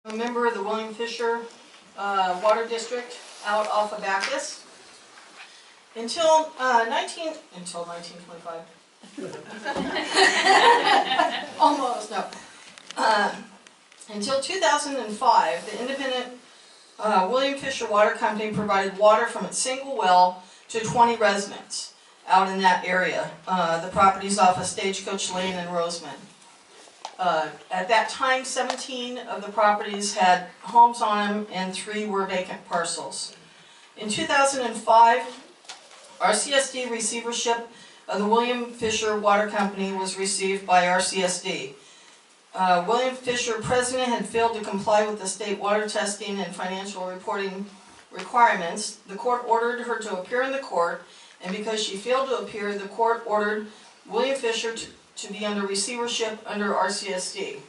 A member of the William Fisher Water District out off of Bacchus until 1925. Almost, no. Until 2005, the independent William Fisher Water Company provided water from its single well to 20 residents out in that area. The property's off of Stagecoach Lane in Roseman. At that time, 17 of the properties had homes on them and 3 were vacant parcels. In 2005, RCSD receivership of the William Fisher Water Company was received by RCSD. William Fisher, president, had failed to comply with the state water testing and financial reporting requirements. The court ordered her to appear in the court, and because she failed to appear, the court ordered William Fisher to be under receivership under RCSD.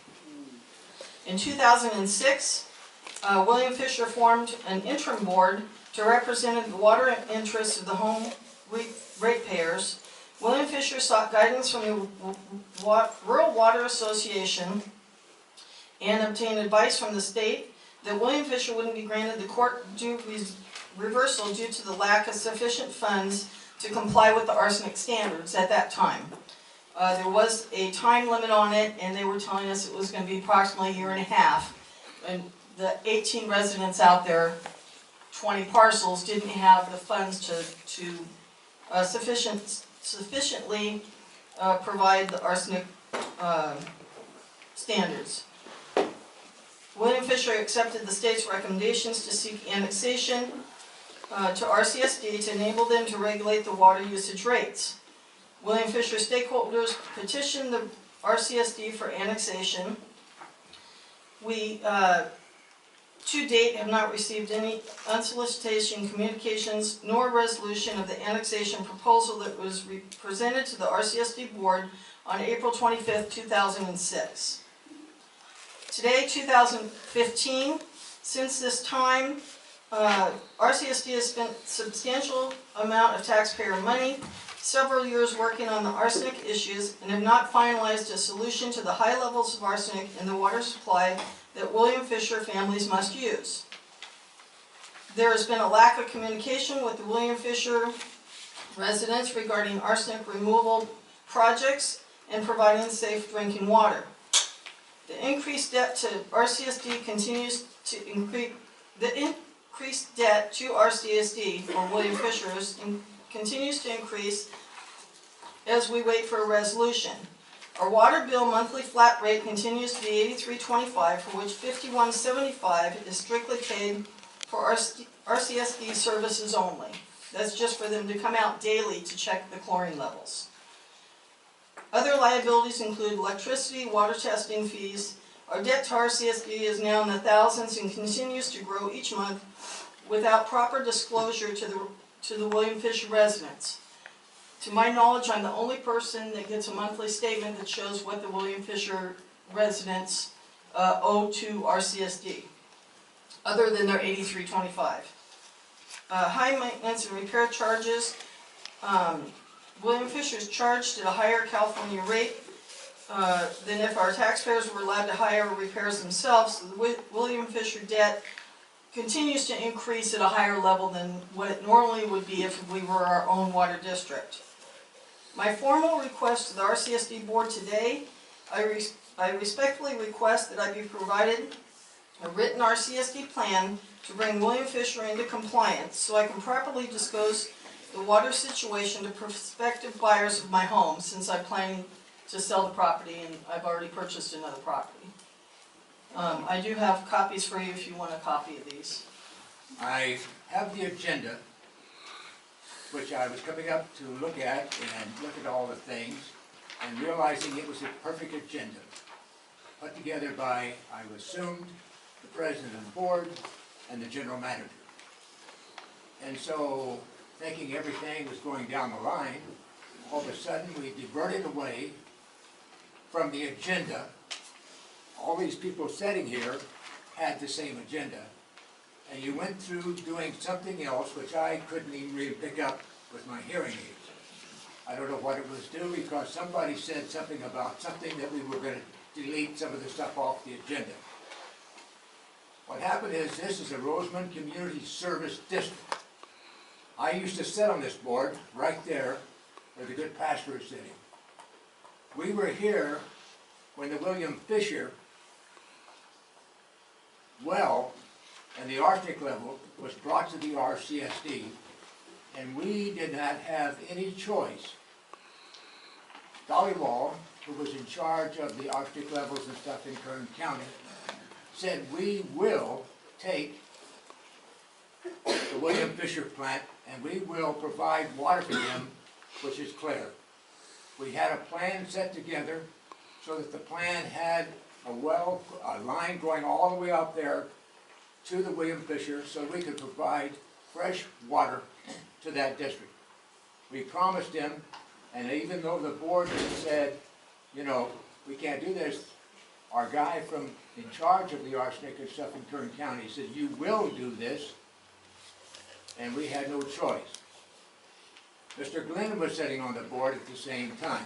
In 2006, William Fisher formed an interim board to represent the water interests of the home ratepayers. William Fisher sought guidance from the Rural Water Association and obtained advice from the state that William Fisher wouldn't be granted the court reversal due to the lack of sufficient funds to comply with the arsenic standards at that time. There was a time limit on it, and they were telling us it was going to be approximately a year and a half. And the 18 residents out there, 20 parcels, didn't have the funds to sufficiently provide the arsenic standards. William Fisher accepted the state's recommendations to seek annexation to RCSD to enable them to regulate the water usage rates. William Fisher stakeholders petitioned the RCSD for annexation. We, to date, have not received any unsolicited communications nor resolution of the annexation proposal that was presented to the RCSD board on April 25th, 2006. Today, 2015, since this time, RCSD has spent substantial amount of taxpayer money, several years working on the arsenic issues, and have not finalized a solution to the high levels of arsenic in the water supply that William Fisher families must use. There has been a lack of communication with the William Fisher residents regarding arsenic removal projects and providing safe drinking water. The increased debt to RCSD continues to increase. The increased debt to RCSD for William Fisher's continues to increase as we wait for a resolution. Our water bill monthly flat rate continues to be $83.25, for which $51.75 is strictly paid for RCSD services only. That's just for them to come out daily to check the chlorine levels. Other liabilities include electricity, water testing fees. Our debt to RCSD is now in the thousands and continues to grow each month without proper disclosure to the William Fisher residents. To my knowledge, I'm the only person that gets a monthly statement that shows what the William Fisher residents owe to RCSD, other than their $83.25. High maintenance and repair charges. William Fisher is charged at a higher California rate than if our taxpayers were allowed to hire repairs themselves. The William Fisher debt continues to increase at a higher level than what it normally would be if we were our own water district. My formal request to the RCSD board today, I respectfully request that I be provided a written RCSD plan to bring William Fisher into compliance so I can properly disclose the water situation to prospective buyers of my home, since I'm planning to sell the property and I've already purchased another property. I do have copies for you if you want a copy of these. I have the agenda, which I was coming up to look at and look at all the things, and realizing it was a perfect agenda, put together by, I assumed, the president of the board and the general manager. And so, thinking everything was going down the line, all of a sudden we diverted away from the agenda. All these people sitting here had the same agenda, and you went through doing something else which I couldn't even really pick up with my hearing aids. I don't know what it was due, because somebody said something about something that we were going to delete some of the stuff off the agenda. What happened is, this is a Rosamond Community Service District. I used to sit on this board right there where the good pastor is sitting. We were here when the William Fisher well and the arsenic level was brought to the RCSD, and we did not have any choice. Dolly Wall, who was in charge of the arsenic levels and stuff in Kern County, said we will take the William Fisher plant and we will provide water for them, which is clear. We had a plan set together so that the plan had a line going all the way out there to the William Fisher so we could provide fresh water to that district. We promised him, and even though the board had said, you know, we can't do this, our guy from in charge of the arsenic and stuff in Kern County said, you will do this, and we had no choice. Mr. Glenn was sitting on the board at the same time.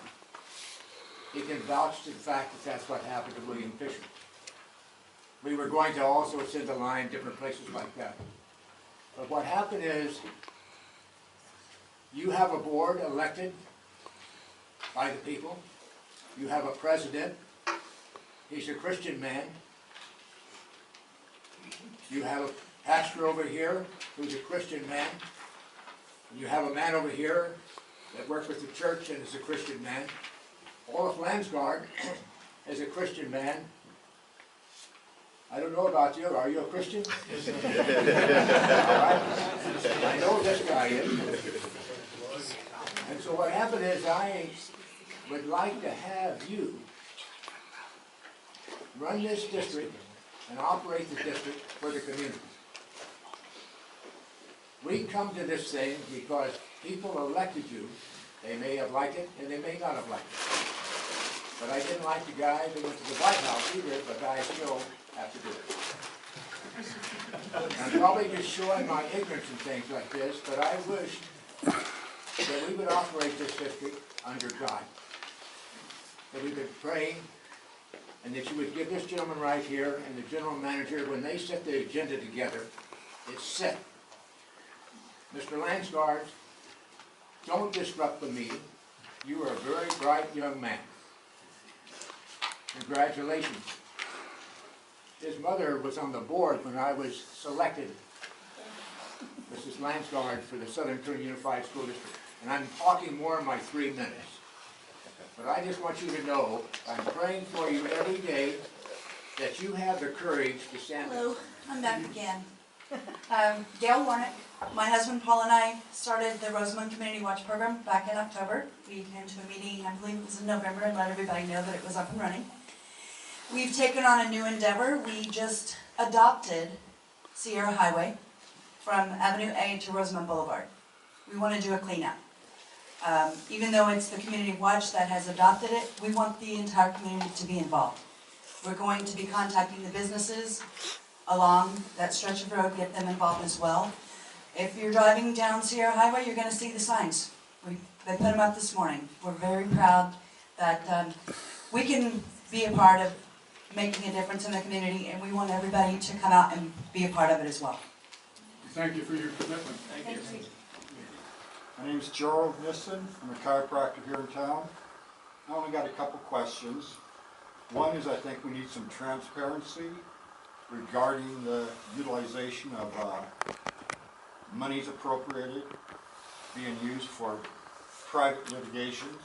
He can vouch to the fact that that's what happened to William Fisher. We were going to also send a line different places like that. But what happened is, you have a board elected by the people. You have a president. He's a Christian man. You have a pastor over here who's a Christian man. You have a man over here that works with the church and is a Christian man. Olaf Landsgaard is a Christian man. I don't know about you. Are you a Christian? All right. I know this guy is. And so what happened is, I would like to have you run this district and operate the district for the community. We come to this thing because people elected you. They may have liked it, and they may not have liked it. But I didn't like the guy that went to the White House either, but I still have to do it. I'm probably just showing my ignorance in things like this, but I wish that we would operate this district under God. That we could pray, and that you would give this gentleman right here and the general manager, when they set the agenda together, it's set. Mr. Landsgaard, don't disrupt the meeting. You are a very bright young man. Congratulations. His mother was on the board when I was selected, Mrs. Landsgaard, for the Southern Kern Unified School District. And I'm talking more in my 3 minutes. But I just want you to know, I'm praying for you every day that you have the courage to stand up. Hello, I'm back again. Gail Warnick, my husband Paul and I started the Rosamond Community Watch Program back in October. We came to a meeting, I believe it was in November, and let everybody know that it was up and running. We've taken on a new endeavor. We just adopted Sierra Highway from Avenue A to Rosamond Boulevard. We want to do a cleanup. Even though it's the Community Watch that has adopted it, we want the entire community to be involved. We're going to be contacting the businesses along that stretch of road, get them involved as well. If you're driving down Sierra Highway, you're going to see the signs. They put them up this morning. We're very proud that we can be a part of making a difference in the community, and we want everybody to come out and be a part of it as well. Thank you for your commitment. Thank you. My name is Joe Nissen. I'm a chiropractor here in town. I only got a couple questions. One is, I think we need some transparency regarding the utilization of monies appropriated being used for private litigations.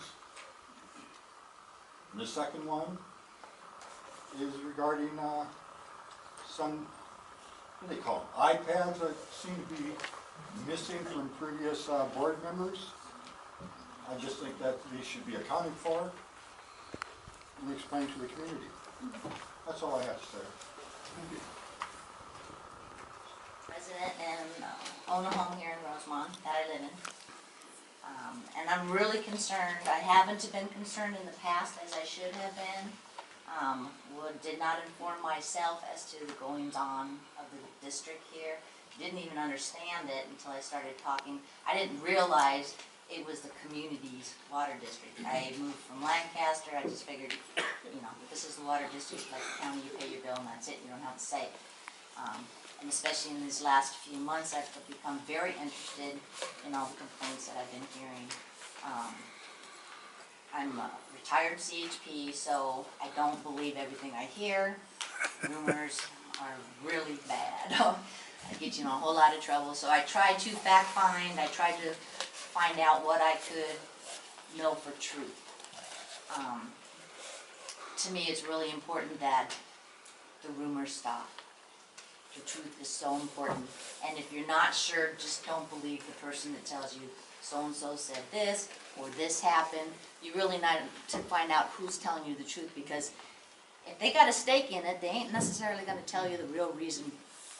And the second one is regarding some, what do they call them, iPads that seem to be missing from previous board members. I just think that these should be accounted for and explained to the community. That's all I have to say. Thank you. Resident and own a home here in Rosemont that I live in. And I'm really concerned. I haven't been concerned in the past as I should have been. Did not inform myself as to the goings-on of the district here. Didn't even understand it until I started talking. I didn't realize it was the community's water district. I moved from Lancaster. I just figured, you know, this is the water district, like the county, you pay your bill and that's it. You don't have to say it. And especially in these last few months, I've become very interested in all the complaints that I've been hearing. I'm a retired CHP, so I don't believe everything I hear. Rumors are really bad. I get you in a whole lot of trouble, so I tried to fact find, I tried to find out what I could know for truth. To me, it's really important that the rumors stop. The truth is so important, and if you're not sure, just don't believe the person that tells you so-and-so said this, or this happened. You really need to find out who's telling you the truth, because if they got a stake in it, they ain't necessarily gonna tell you the real reason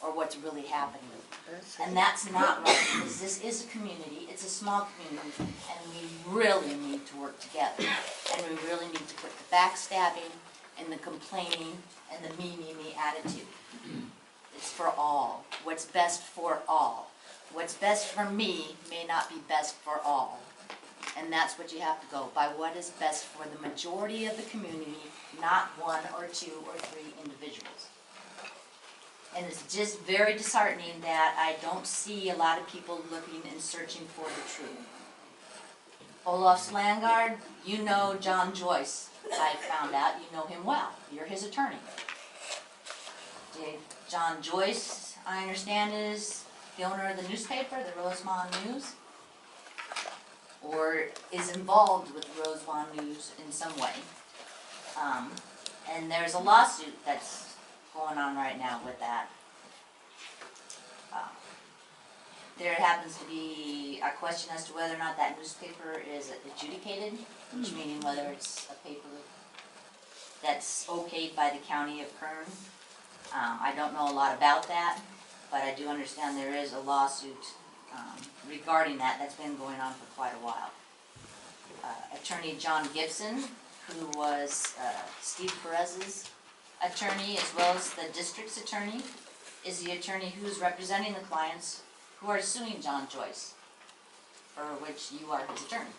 or what's really happening. And that's not right, because this is a community, it's a small community, and we really need to work together. And we really need to quit the backstabbing and the complaining and the me attitude. It's for all. What's best for all. What's best for me may not be best for all. And that's what you have to go by, what is best for the majority of the community, not one or two or three individuals. And it's just very disheartening that I don't see a lot of people looking and searching for the truth. Olaf Slangard, you know John Joyce. I found out you know him well. You're his attorney. John Joyce, I understand, is the owner of the newspaper, the Rosemont News, or is involved with the Rosemont News in some way. And there's a lawsuit that's going on right now with that. There happens to be a question as to whether or not that newspaper is adjudicated, which meaning whether it's a paper that's okayed by the county of Kern. I don't know a lot about that, but I do understand there is a lawsuit regarding that that's been going on for quite a while. Attorney John Gibson, who was Steve Perez's attorney as well as the district's attorney, is the attorney who's representing the clients who are suing John Joyce, for which you are his attorney.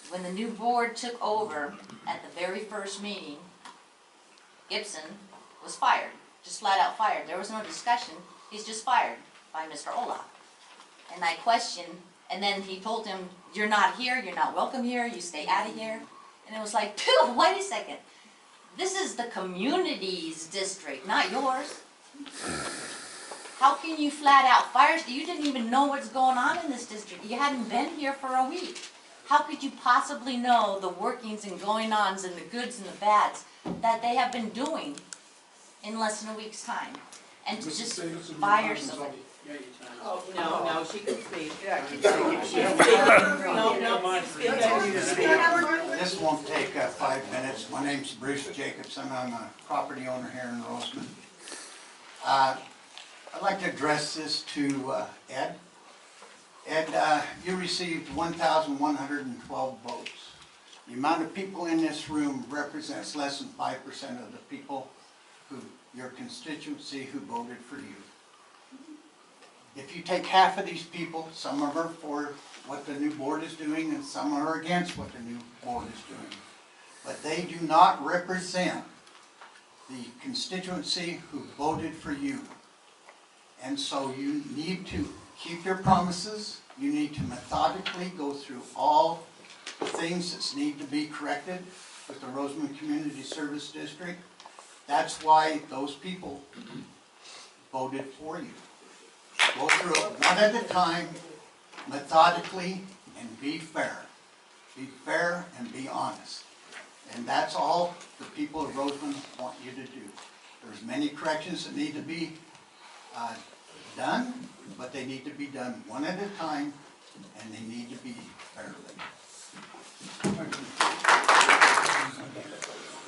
When the new board took over at the very first meeting, Gibson was fired, just flat out fired. There was no discussion, he's just fired by Mr. Olaf. And I questioned, and then he told him, you're not here, you're not welcome here, you stay out of here. And it was like, dude, wait a second. This is the community's district, not yours. How can you flat out fire? You didn't even know what's going on in this district. You hadn't been here for a week. How could you possibly know the workings and going-ons and the goods and the bads that they have been doing in less than a week's time? And to just fire somebody. Oh, no, she can speak. This won't take 5 minutes. My name's Bruce Jacobson. I'm a property owner here in Roseman. I'd like to address this to Ed. Ed, you received 1,112 votes. The amount of people in this room represents less than 5% of the people your constituency who voted for you. If you take half of these people, some of them are for what the new board is doing and some are against what the new board is doing. But they do not represent the constituency who voted for you. And so you need to keep your promises. You need to methodically go through all the things that need to be corrected with the Roseman Community Service District. That's why those people voted for you. Go through it one at a time, methodically, and be fair. Be fair and be honest. And that's all the people of Roseman want you to do. There's many corrections that need to be done, but they need to be done one at a time, and they need to be fairly.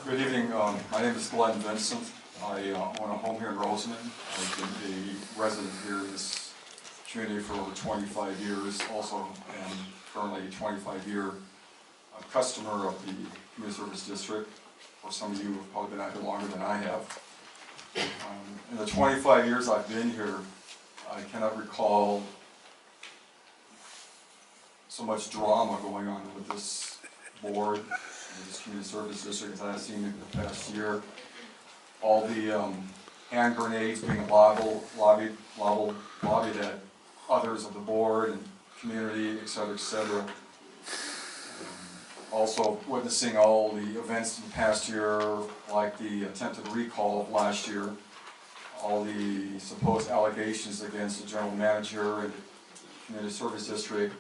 Good evening. My name is Glenn Vincent. I own a home here in Roseman. I've been a resident here in this community for over 25 years. Also am currently a 25-year customer of the Community Service District. For some of you have probably been out here longer than I have. In the 25 years I've been here, I cannot recall so much drama going on with this board, with this Community Service District, as I've seen in the past year. all the hand grenades being lobbied at others of the board and community, et cetera, et cetera. Also witnessing all the events in the past year, like the attempted recall of last year, all the supposed allegations against the general manager and the community service district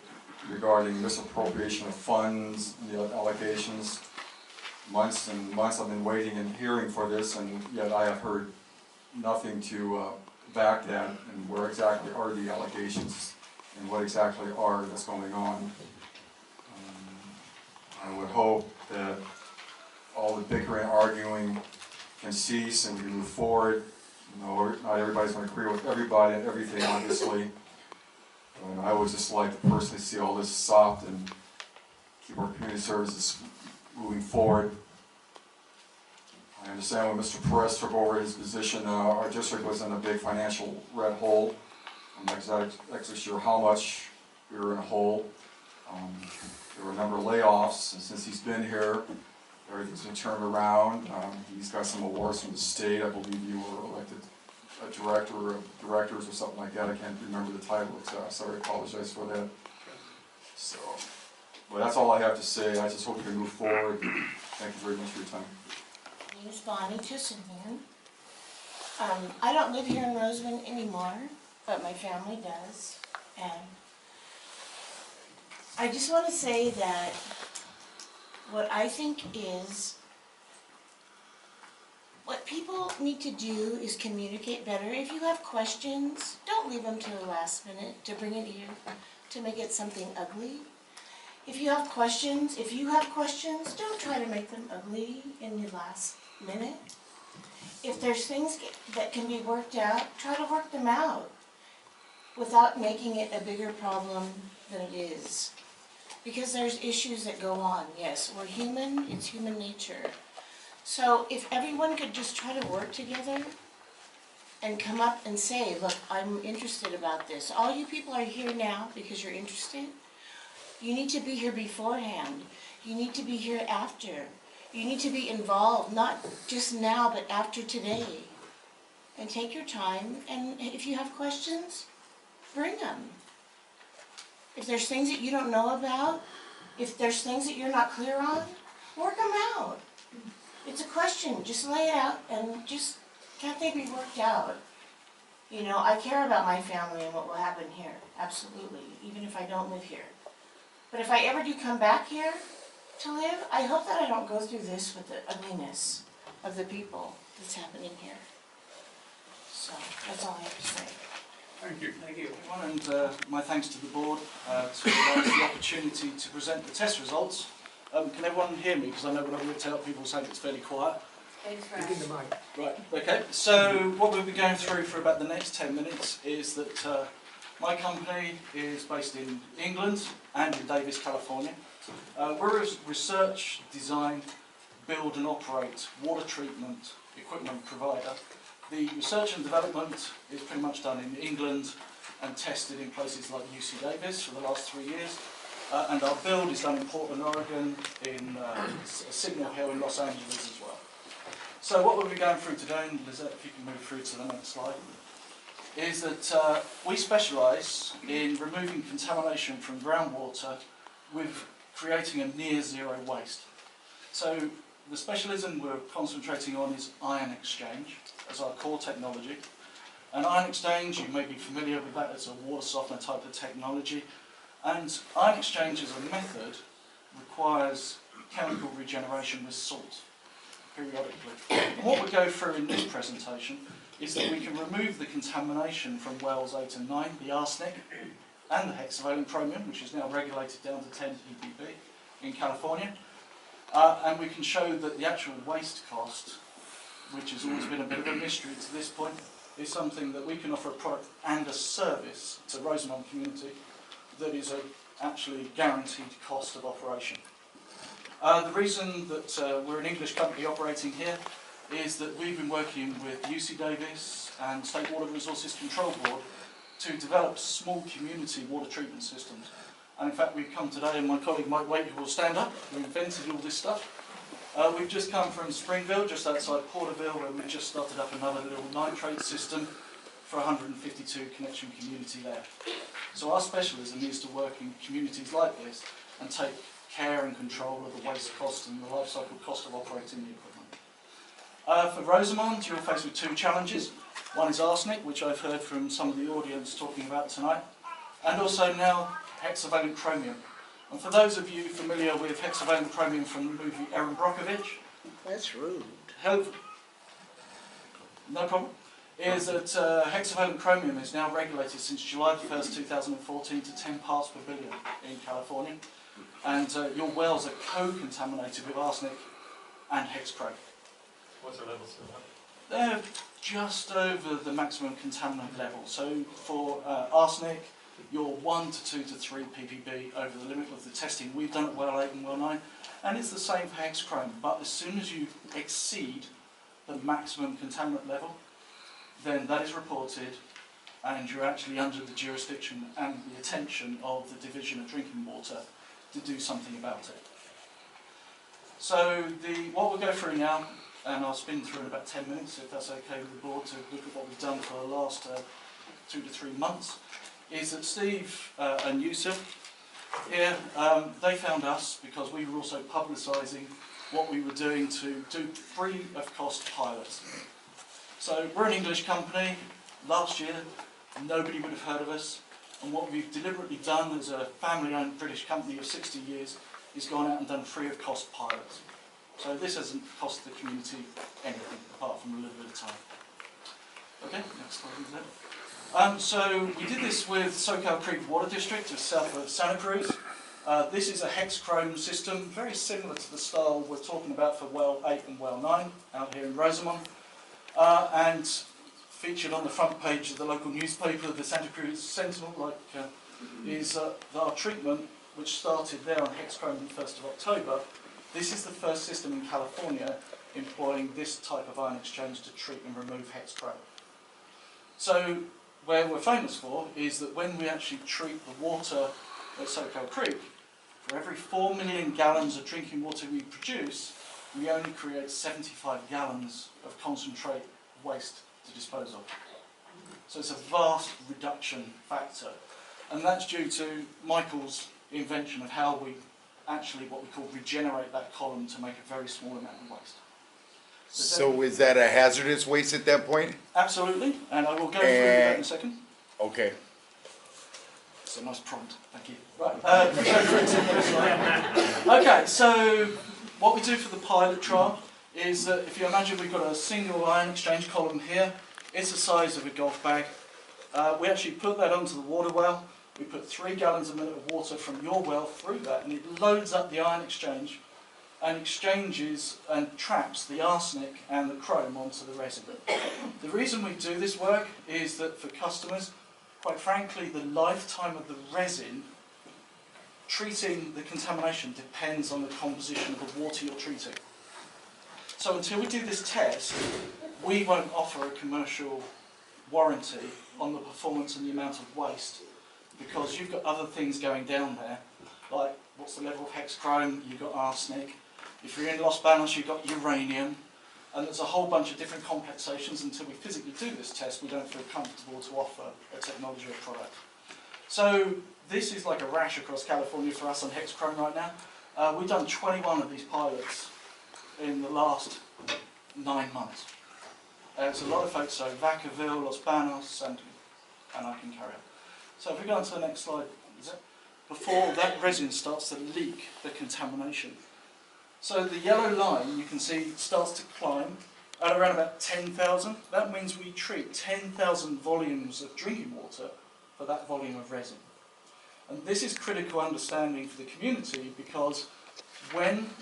regarding misappropriation of funds, the allegations. Months and months I've been waiting and hearing for this, and yet I have heard nothing to back that, and where exactly are the allegations and what exactly are that's going on. I would hope that all the bickering and arguing can cease and we move forward. You know, not everybody's going to agree with everybody and everything, obviously. And I would just like to personally see all this stopped and keep our community services moving forward. I understand when Mr. Perez took over his position, our district was in a big financial red hole. I'm not exactly sure how much we were in a hole. There were a number of layoffs, and since he's been here, everything's been turned around. He's got some awards from the state. I believe you were elected a director of directors or something like that. I can't remember the title, so I'm sorry, I apologize for that. So, but that's all I have to say. I just hope we can move forward. Thank you very much for your time. My name is Bonnie Tussingham. I don't live here in Roseman anymore, but my family does. And I just want to say that what I think is, what people need to do is communicate better. If you have questions, don't leave them to the last minute to bring it here, to make it something ugly. If you have questions, don't try to make them ugly in the last minute. If there's things that can be worked out, try to work them out without making it a bigger problem than it is. Because there's issues that go on. Yes, we're human, it's human nature. So if everyone could just try to work together and come up and say, look, I'm interested about this. All you people are here now because you're interested. You need to be here beforehand. You need to be here after. You need to be involved, not just now, but after today. And take your time, and if you have questions, bring them. If there's things that you don't know about, if there's things that you're not clear on, work them out. It's a question, just lay it out, and just, can't they be worked out? You know, I care about my family and what will happen here, absolutely, even if I don't live here. But if I ever do come back here to live, I hope that I don't go through this with the ugliness of the people that's happening here. So, that's all I have to say. Thank you. Thank you, everyone, and my thanks to the board to allow us the opportunity to present the test results. Can everyone hear me? Because I know when I've looked out, people saying it's fairly quiet. Right, okay. So what we'll be going through for about the next 10 minutes is that my company is based in England and in Davis, California. We're a research, design, build and operate water treatment equipment provider. The research and development is pretty much done in England and tested in places like UC Davis for the last 3 years. And our build is done in Portland, Oregon, in Signal Hill in Los Angeles as well. So what we'll be going through today, and Lizette, if you can move through to the next slide, is that we specialise in removing contamination from groundwater with creating a near zero waste. So the specialism we're concentrating on is ion exchange as our core technology. And ion exchange, you may be familiar with that as a water softener type of technology. And ion exchange as a method requires chemical regeneration with salt periodically. And what we go through in this presentation is that we can remove the contamination from wells 8 and 9, the arsenic and the hexavalent chromium, which is now regulated down to 10 ppb in California. And we can show that the actual waste cost, which has always been a bit of a mystery to this point, is something that we can offer a product and a service to Rosamond community that is a actually guaranteed cost of operation. The reason that we're an English company operating here is that we've been working with UC Davis and State Water Resources Control Board to develop small community water treatment systems. And in fact, we've come today, and my colleague Mike Waite, who will stand up, who invented all this stuff, We've just come from Springville, just outside Porterville, where we've just started up another little nitrate system for 152 connection community there. So our specialism is to work in communities like this and take care and control of the waste cost and the life cycle cost of operating the equipment. For Rosamond, you're faced with two challenges. One is arsenic, which I've heard from some of the audience talking about tonight, and also now hexavalent chromium. And for those of you familiar with hexavalent chromium from the movie Erin Brockovich, That's rude. no problem, is that hexavalent chromium is now regulated since July 1st, 2014 to 10 parts per billion in California. And your wells are co-contaminated with arsenic and hexchrome. What's our levels of They're just over the maximum contaminant level. So for arsenic, you're 1 to 2 to 3 ppb over the limit of the testing we've done at well 8 and well 9. And it's the same for hexchrome, but as soon as you exceed the maximum contaminant level, then that is reported and you're actually under the jurisdiction and the attention of the Division of Drinking Water to do something about it. So what we'll go through now, and I'll spin through in about 10 minutes if that's okay with the board, to look at what we've done for the last 2 to 3 months, is that Steve and Yusuf here, they found us because we were also publicising what we were doing to do free of cost pilots. So we're an English company. Last year nobody would have heard of us, and what we've deliberately done as a family-owned British company of 60 years is gone out and done free of cost pilots. So this hasn't cost the community anything apart from a little bit of time. Okay, next slide is that. So we did this with SoCal Creek Water District just south of Santa Cruz. This is a hexchrome system, very similar to the style we're talking about for well 8 and well 9 out here in Rosamond. And featured on the front page of the local newspaper, the Santa Cruz Sentinel, is our treatment, which started there on hexchrome on the 1st of October. This is the first system in California employing this type of ion exchange to treat and remove hexchrome. So where we're famous for is that when we actually treat the water at SoCal Creek, for every 4 million gallons of drinking water we produce, we only create 75 gallons of concentrate waste to dispose of. So it's a vast reduction factor. And that's due to Michael's invention of how we actually, what we call, regenerate that column to make a very small amount of waste. So is that a hazardous waste at that point? Absolutely, and I will go through that in a second. Okay. It's a nice prompt, thank you. Right, okay, so what we do for the pilot trial is that if you imagine we've got a single ion exchange column here, it's the size of a golf bag. We actually put that onto the water well. We put 3 gallons a minute of water from your well through that, and it loads up the ion exchange and exchanges and traps the arsenic and the chrome onto the resin. The reason we do this work is that for customers, quite frankly, the lifetime of the resin, treating the contamination depends on the composition of the water you're treating. So until we do this test, we won't offer a commercial warranty on the performance and the amount of waste, because you've got other things going down there, like what's the level of hexchrome, you've got arsenic. If you're in Los Banos, you've got uranium, and there's a whole bunch of different compensations. Until we physically do this test, we don't feel comfortable to offer a technology or product. So this is like a rash across California for us on hexchrome right now. We've done 21 of these pilots in the last 9 months. It's a lot of folks, so Vacaville, Los Banos, and I can carry on. So if we go on to the next slide, before that resin starts to leak the contamination. So the yellow line, you can see, starts to climb at around about 10,000. That means we treat 10,000 volumes of drinking water for that volume of resin. And this is critical understanding for the community, because when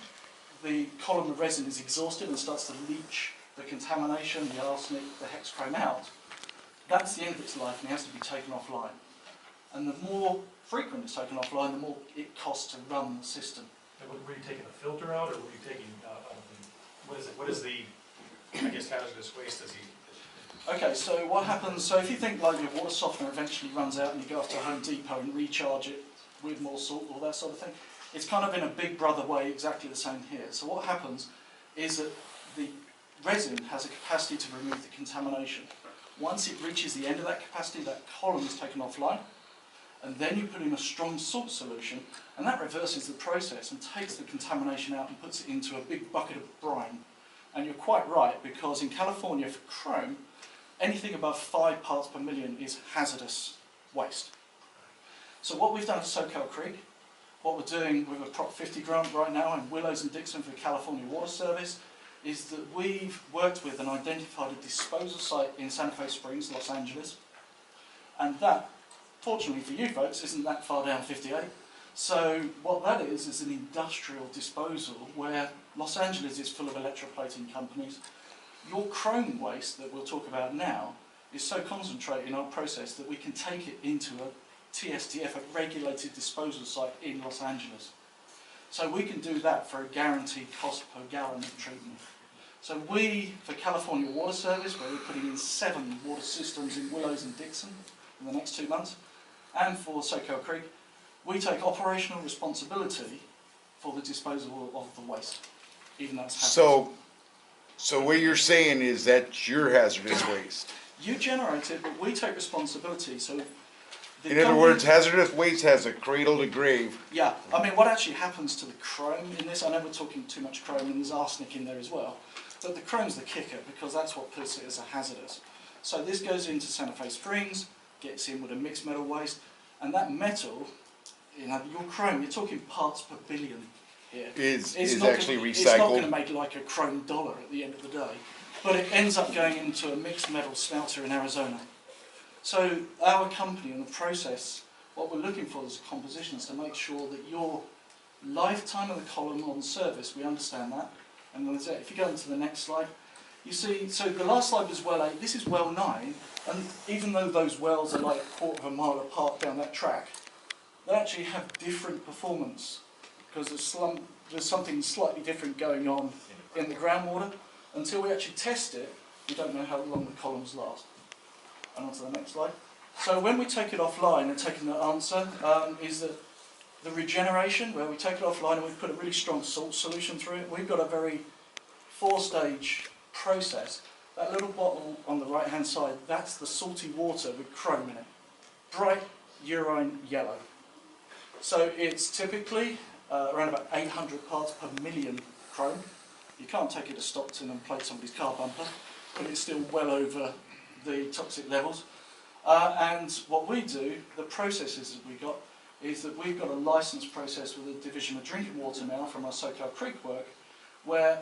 the column of resin is exhausted and starts to leach the contamination, the arsenic, the hexchrome out, that's the end of its life and it has to be taken offline. And the more frequent it's taken offline, the more it costs to run the system. And were you taking the filter out, or were you taking, what is the, I guess, hazardous waste as you? Okay, so what happens, so if you think like your water softener eventually runs out and you go off to Home Depot and recharge it with more salt or that sort of thing, it's kind of in a big brother way exactly the same here. So what happens is that the resin has a capacity to remove the contamination. Once it reaches the end of that capacity, that column is taken offline, and then you put in a strong salt solution, and that reverses the process and takes the contamination out and puts it into a big bucket of brine. And you're quite right, because in California for chrome, anything above 5 parts per million is hazardous waste. So what we've done at Soquel Creek, what we're doing with a Prop 50 grant right now in Willows and Dixon for the California Water Service, is that we've worked with and identified a disposal site in Santa Fe Springs, Los Angeles, and that, fortunately for you folks, isn't that far down 58. So what that is an industrial disposal where Los Angeles is full of electroplating companies. Your chrome waste that we'll talk about now is so concentrated in our process that we can take it into a TSDF, a regulated disposal site in Los Angeles. So we can do that for a guaranteed cost per gallon of treatment. So we, for California Water Service, where we're putting in 7 water systems in Willows and Dixon in the next 2 months, and for Soquel Creek, we take operational responsibility for the disposal of the waste, even though it's hazardous. So what you're saying is that's your hazardous waste? You generate it, but we take responsibility. So In other words, hazardous waste has a cradle to grave. yeah, I mean, what actually happens to the chrome in this, I know we're talking too much chrome and there's arsenic in there as well, but the chrome's the kicker because that's what puts it as a hazardous. So this goes into Santa Fe Springs, gets in with a mixed metal waste, and that metal, you know, your chrome, you're talking parts per billion here. Is not actually gonna, It's not going to recycled. make like a chrome dollar at the end of the day, but it ends up going into a mixed metal smelter in Arizona. So our company and the process, what we're looking for as a composition is to make sure that your lifetime of the column on service, we understand that. And then if you go into the next slide, you see, so the last slide was well 8, this is well 9, and even though those wells are like a quarter of a mile apart down that track, they actually have different performance because there's something slightly different going on in the groundwater. Until we actually test it, we don't know how long the columns last. And on to the next slide. So when we take it offline and taking the answer is that the regeneration, where we take it offline and we put a really strong salt solution through it, we've got a very 4-stage process. That little bottle on the right hand side, that's the salty water with chrome in it. Bright urine yellow. So it's typically around about 800 parts per million chrome. You can't take it to Stockton and plate somebody's car bumper, but it's still well over the toxic levels. And what we do, the processes that we got, is that we've got a licensed process with the Division of Drinking Water now from our Soquel Creek work, where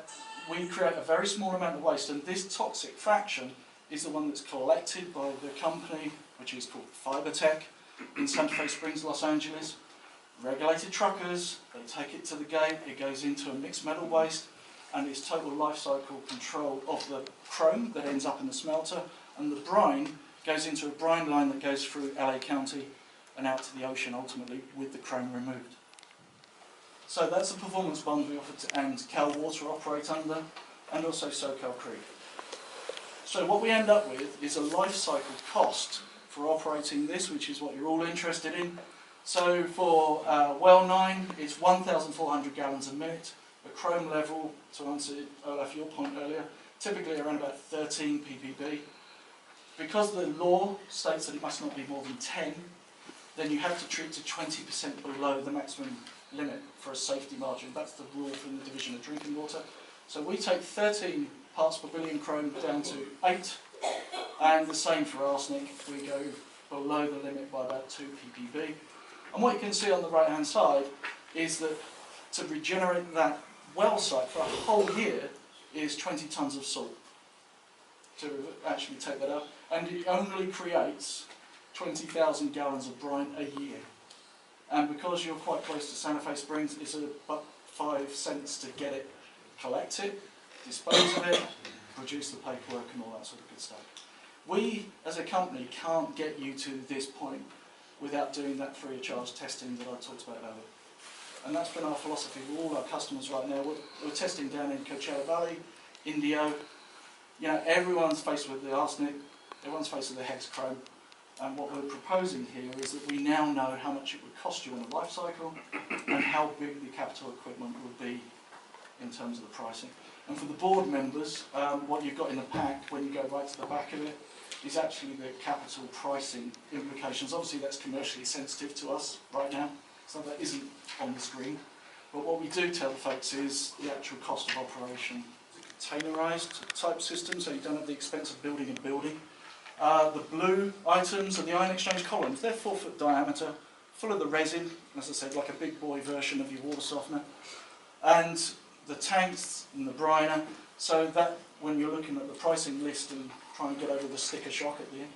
we create a very small amount of waste, and this toxic fraction is the one that's collected by the company, which is called Fibertech, in Santa Fe Springs, Los Angeles. Regulated truckers, they take it to the gate, it goes into a mixed metal waste, and it's total life cycle control of the chrome that ends up in the smelter, and the brine goes into a brine line that goes through LA County and out to the ocean ultimately with the chrome removed. So that's the performance bond we offer to, and Cal Water operate under, and also Soquel Creek. So what we end up with is a life cycle cost for operating this, which is what you're all interested in. So for well 9, it's 1,400 gallons a minute. The chrome level, to answer Olaf your point earlier, typically around about 13 ppb. Because the law states that it must not be more than 10, then you have to treat to 20% below the maximum limit for a safety margin. That's the rule from the Division of Drinking Water. So we take 13 parts per billion chrome down to 8, and the same for arsenic. We go below the limit by about 2 ppb. And what you can see on the right hand side is that to regenerate that well site for a whole year is 20 tonnes of salt to actually take that out, and it only creates 20,000 gallons of brine a year. And because you're quite close to Santa Fe Springs, it's about 5 cents to get it, collect it, dispose of it, produce the paperwork and all that sort of good stuff. We, as a company, can't get you to this point without doing that free of charge testing that I talked about earlier. And that's been our philosophy with all our customers right now. We're testing down in Coachella Valley, Indio. You know, everyone's faced with the arsenic, everyone's faced with the hexachrome. And what we're proposing here is that we now know how much it would cost you on the life cycle and how big the capital equipment would be in terms of the pricing. And for the board members, what you've got in the pack, when you go right to the back of it, is actually the capital pricing implications. Obviously that's commercially sensitive to us right now, so that isn't on the screen. But what we do tell the folks is the actual cost of operation. Containerised type system, so you don't have the expense of building a building. The blue items are the ion exchange columns. They're 4 foot diameter, full of the resin, as I said, like a big boy version of your water softener. And the tanks and the briner, so that when you're looking at the pricing list and trying to get over the sticker shock at the end,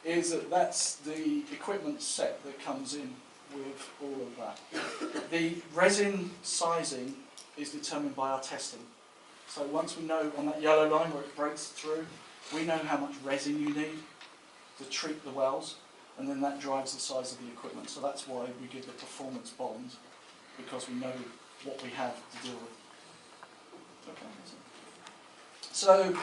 is that that's the equipment set that comes in with all of that. The resin sizing is determined by our testing. So once we know on that yellow line where it breaks through, we know how much resin you need to treat the wells, and then that drives the size of the equipment. So that's why we give the performance bond, because we know what we have to deal with. Okay. So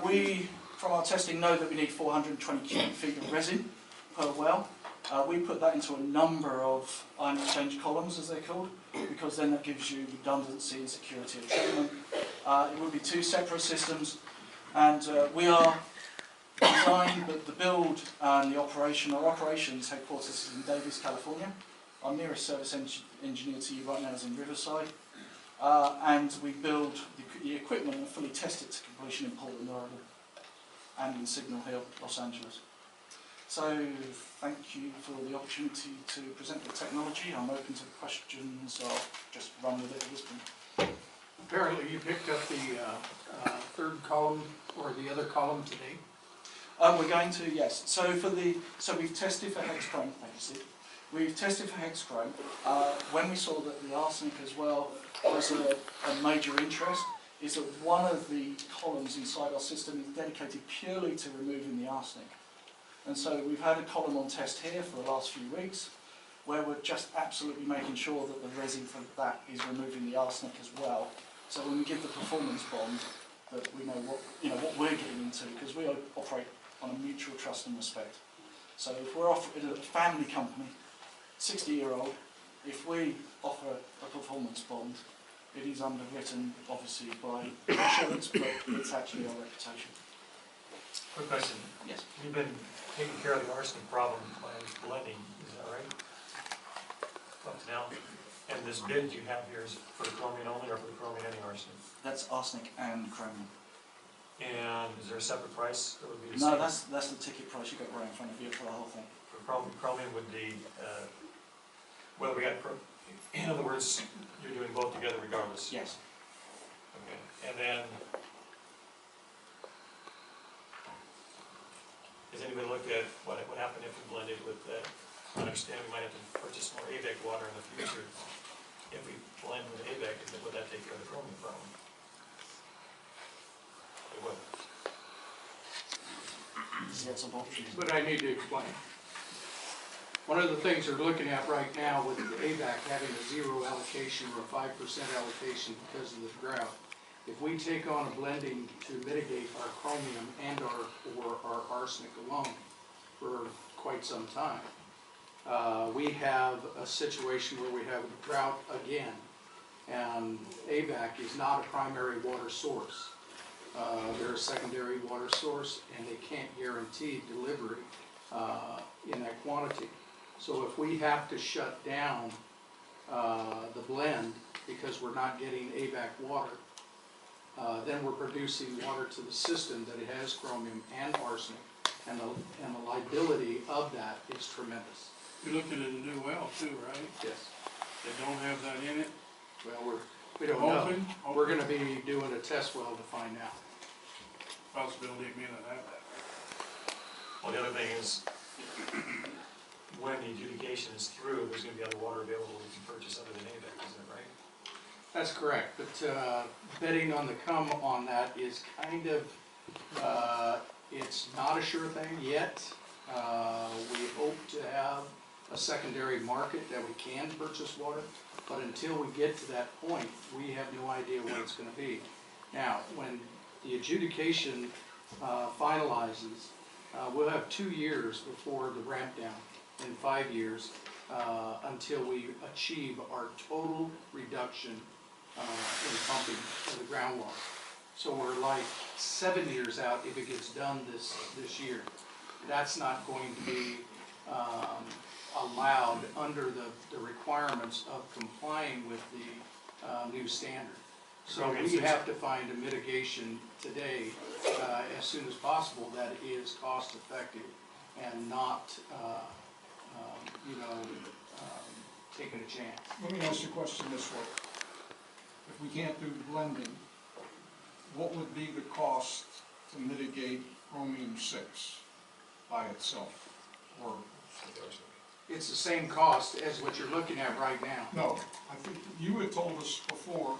we, from our testing, know that we need 420 cubic feet of resin per well. We put that into a number of ion exchange columns, as they're called, because then that gives you redundancy and security of treatment. It would be 2 separate systems, and we are designed, but the build and the operation, our operations headquarters is in Davis, California. Our nearest service engineer to you right now is in Riverside. And we build the equipment and fully test it to completion in Portland, Oregon, and in Signal Hill, Los Angeles. So, thank you for the opportunity to present the technology. I'm open to questions. I'll just run with it at this point. Apparently you picked up the third column or the other column today. We're going to, yes. So we've tested for hexchrome, thank you, Steve. We've tested for hexchrome. When we saw that the arsenic as well was a major interest, is that one of the columns inside our system is dedicated purely to removing the arsenic. And so we've had a column on test here for the last few weeks, where we're just absolutely making sure that the resin for that is removing the arsenic as well. So when we give the performance bond, that we know what we're getting into, because we operate on a mutual trust and respect. So if we're offering a family company, 60-year-old, if we offer a performance bond, it is underwritten obviously by insurance, but it's actually our reputation. Quick question. Yes. You've been taking care of the arsenic problem by blending, is that right? Up to now? And this bid you have here is for the chromium only, or for the chromium and the arsenic? That's arsenic and chromium. And is there a separate price that would be the same? No, that's the ticket price you got right in front of you for the whole thing. For chromium would be, whether we got, in other words, you're doing both together regardless? Yes. Okay, and then, has anybody looked at what happened if we blended with, I understand we might have to purchase more AVEC water in the future. If we blend with AVEC, would that take care of the chromium problem? It would. But I need to explain. One of the things they're looking at right now with AVAC having a 0 allocation or a 5% allocation because of the drought, if we take on a blending to mitigate our chromium and our arsenic alone for quite some time, we have a situation where we have a drought again, and AVAC is not a primary water source. They're a secondary water source, and they can't guarantee delivery in that quantity. So if we have to shut down the blend because we're not getting AVAC water, then we're producing water to the system that it has chromium and arsenic, and the liability of that is tremendous. You're looking at a new well too, right? Yes. They don't have that in it? Well, we don't know. We're going to be doing a test well to find out. Possibility of being that. Well, the other thing is, when the adjudication is through, there's going to be other water available we can purchase other than AVEC, is that right? That's correct, but betting on the come on that is kind of, it's not a sure thing yet. We hope to have a secondary market that we can purchase water, but until we get to that point, we have no idea what it's going to be. Now, when the adjudication finalizes, we'll have 2 years before the ramp down, and 5 years until we achieve our total reduction in pumping of the groundwater. So we're like 7 years out if it gets done this year. That's not going to be allowed under the requirements of complying with the new standard. So we have to find a mitigation today, as soon as possible, that is cost effective and not, taking a chance. Let me ask you a question this way. If we can't do blending, what would be the cost to mitigate chromium 6 by itself? Or It's the same cost as what you're looking at right now. no, I think you had told us before,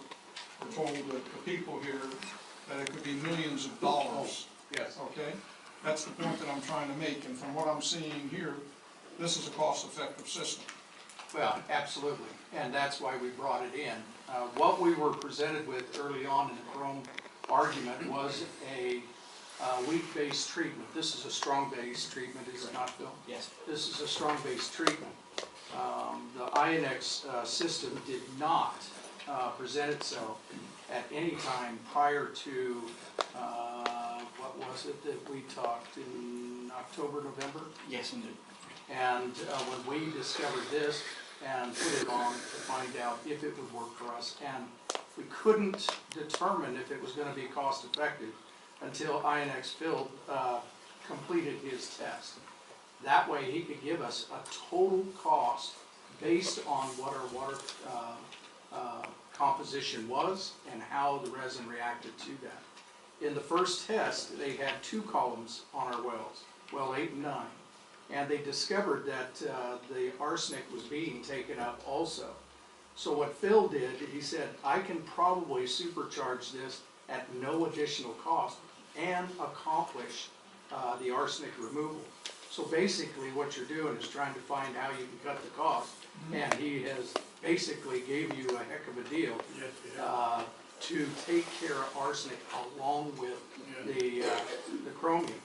or told the people here, that it could be millions of dollars. Yes. Okay? That's the point that I'm trying to make, and from what I'm seeing here, this is a cost-effective system. Well, absolutely, and that's why we brought it in. What we were presented with early on in the Chrome argument was a weak-based treatment. This is a strong-based treatment, is it not, Phil? Yes. This is a strong-based treatment. The INX system did not present itself at any time prior to, what was it that we talked in October, November? Yes, indeed. And when we discovered this and put it on to find out if it would work for us, and we couldn't determine if it was going to be cost effective until INX Phil completed his test. That way he could give us a total cost based on what our water composition was and how the resin reacted to that. In the first test, they had 2 columns on our wells, well 8 and 9. And they discovered that the arsenic was being taken up also. So what Phil did, he said, I can probably supercharge this at no additional cost and accomplish the arsenic removal. So basically what you're doing is trying to find how you can cut the cost. And he has basically gave you a heck of a deal to take care of arsenic along with the chromium.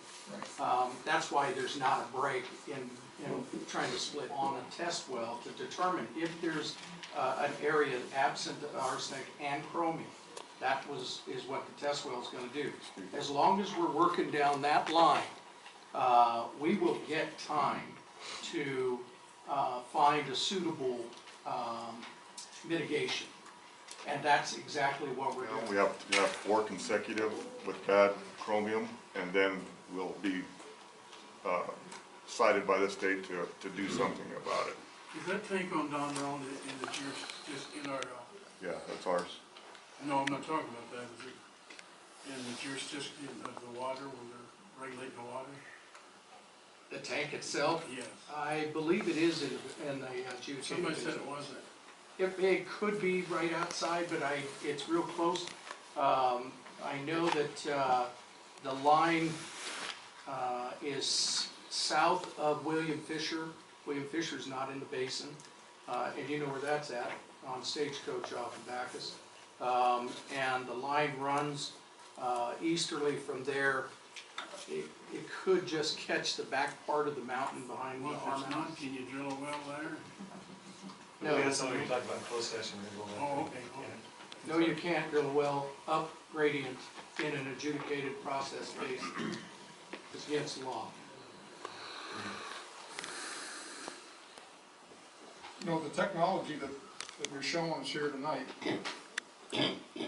That's why there's not a break in trying to split on a test well to determine if there's an area absent of arsenic and chromium. That is what the test well is going to do. As long as we're working down that line, we will get time to find a suitable mitigation. And that's exactly what we're doing. We have 4 consecutive with bad chromium, and then we'll be cited by the state to do something about it. Is that tank on Don Road in the church just in our, Yeah, that's ours. no, I'm not talking about that, is it in the jurisdiction of the water, when they're regulating the water? The tank itself? Yes. I believe it is in the juice. Somebody said it wasn't. It could be right outside, but it's real close. I know that the line is south of William Fisher. William Fisher's not in the basin, and you know where that's at, on Stagecoach off of Bacchus. And the line runs easterly from there. It could just catch the back part of the mountain behind Well, the if farmhouse. it's not, can you drill a well there? No, We had something we talked about in closed session. Oh, okay. no, you can't drill a well up gradient in an adjudicated process phase. It's against the law. You know, the technology that you're showing us here tonight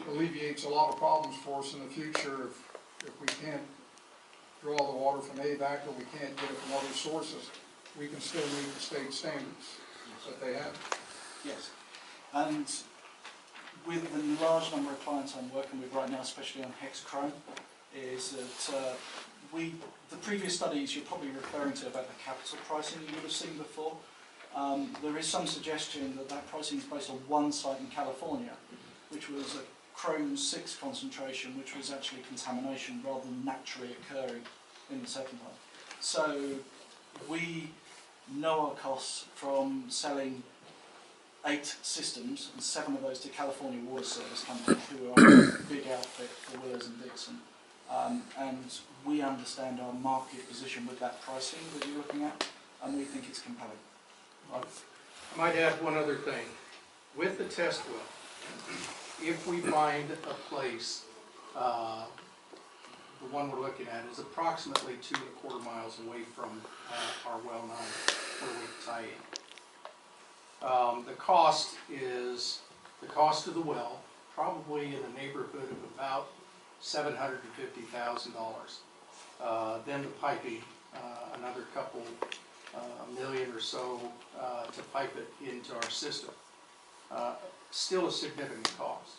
alleviates a lot of problems for us in the future if we can't draw the water from AVAC or we can't get it from other sources. We can still meet the state standards that they have. Yes, and with the large number of clients I'm working with right now, especially on hexachrome, is that the previous studies you're probably referring to about the capital pricing you would have seen before. There is some suggestion that pricing is based on one site in California, which was a Chrome 6 concentration, which was actually contamination rather than naturally occurring in the second one. So we know our costs from selling 8 systems, and 7 of those to California Water Service Company, who are a big outfit for Willers and Dixon. And we understand our market position with that pricing that you're looking at, and we think it's compelling. I might add one other thing. With the test well, if we find a place, the one we're looking at is approximately 2¼ miles away from our well 9 where we tie in. The cost is, the cost of the well, probably in the neighborhood of about $750,000. Then the piping, another couple million or so to pipe it into our system. Still a significant cost.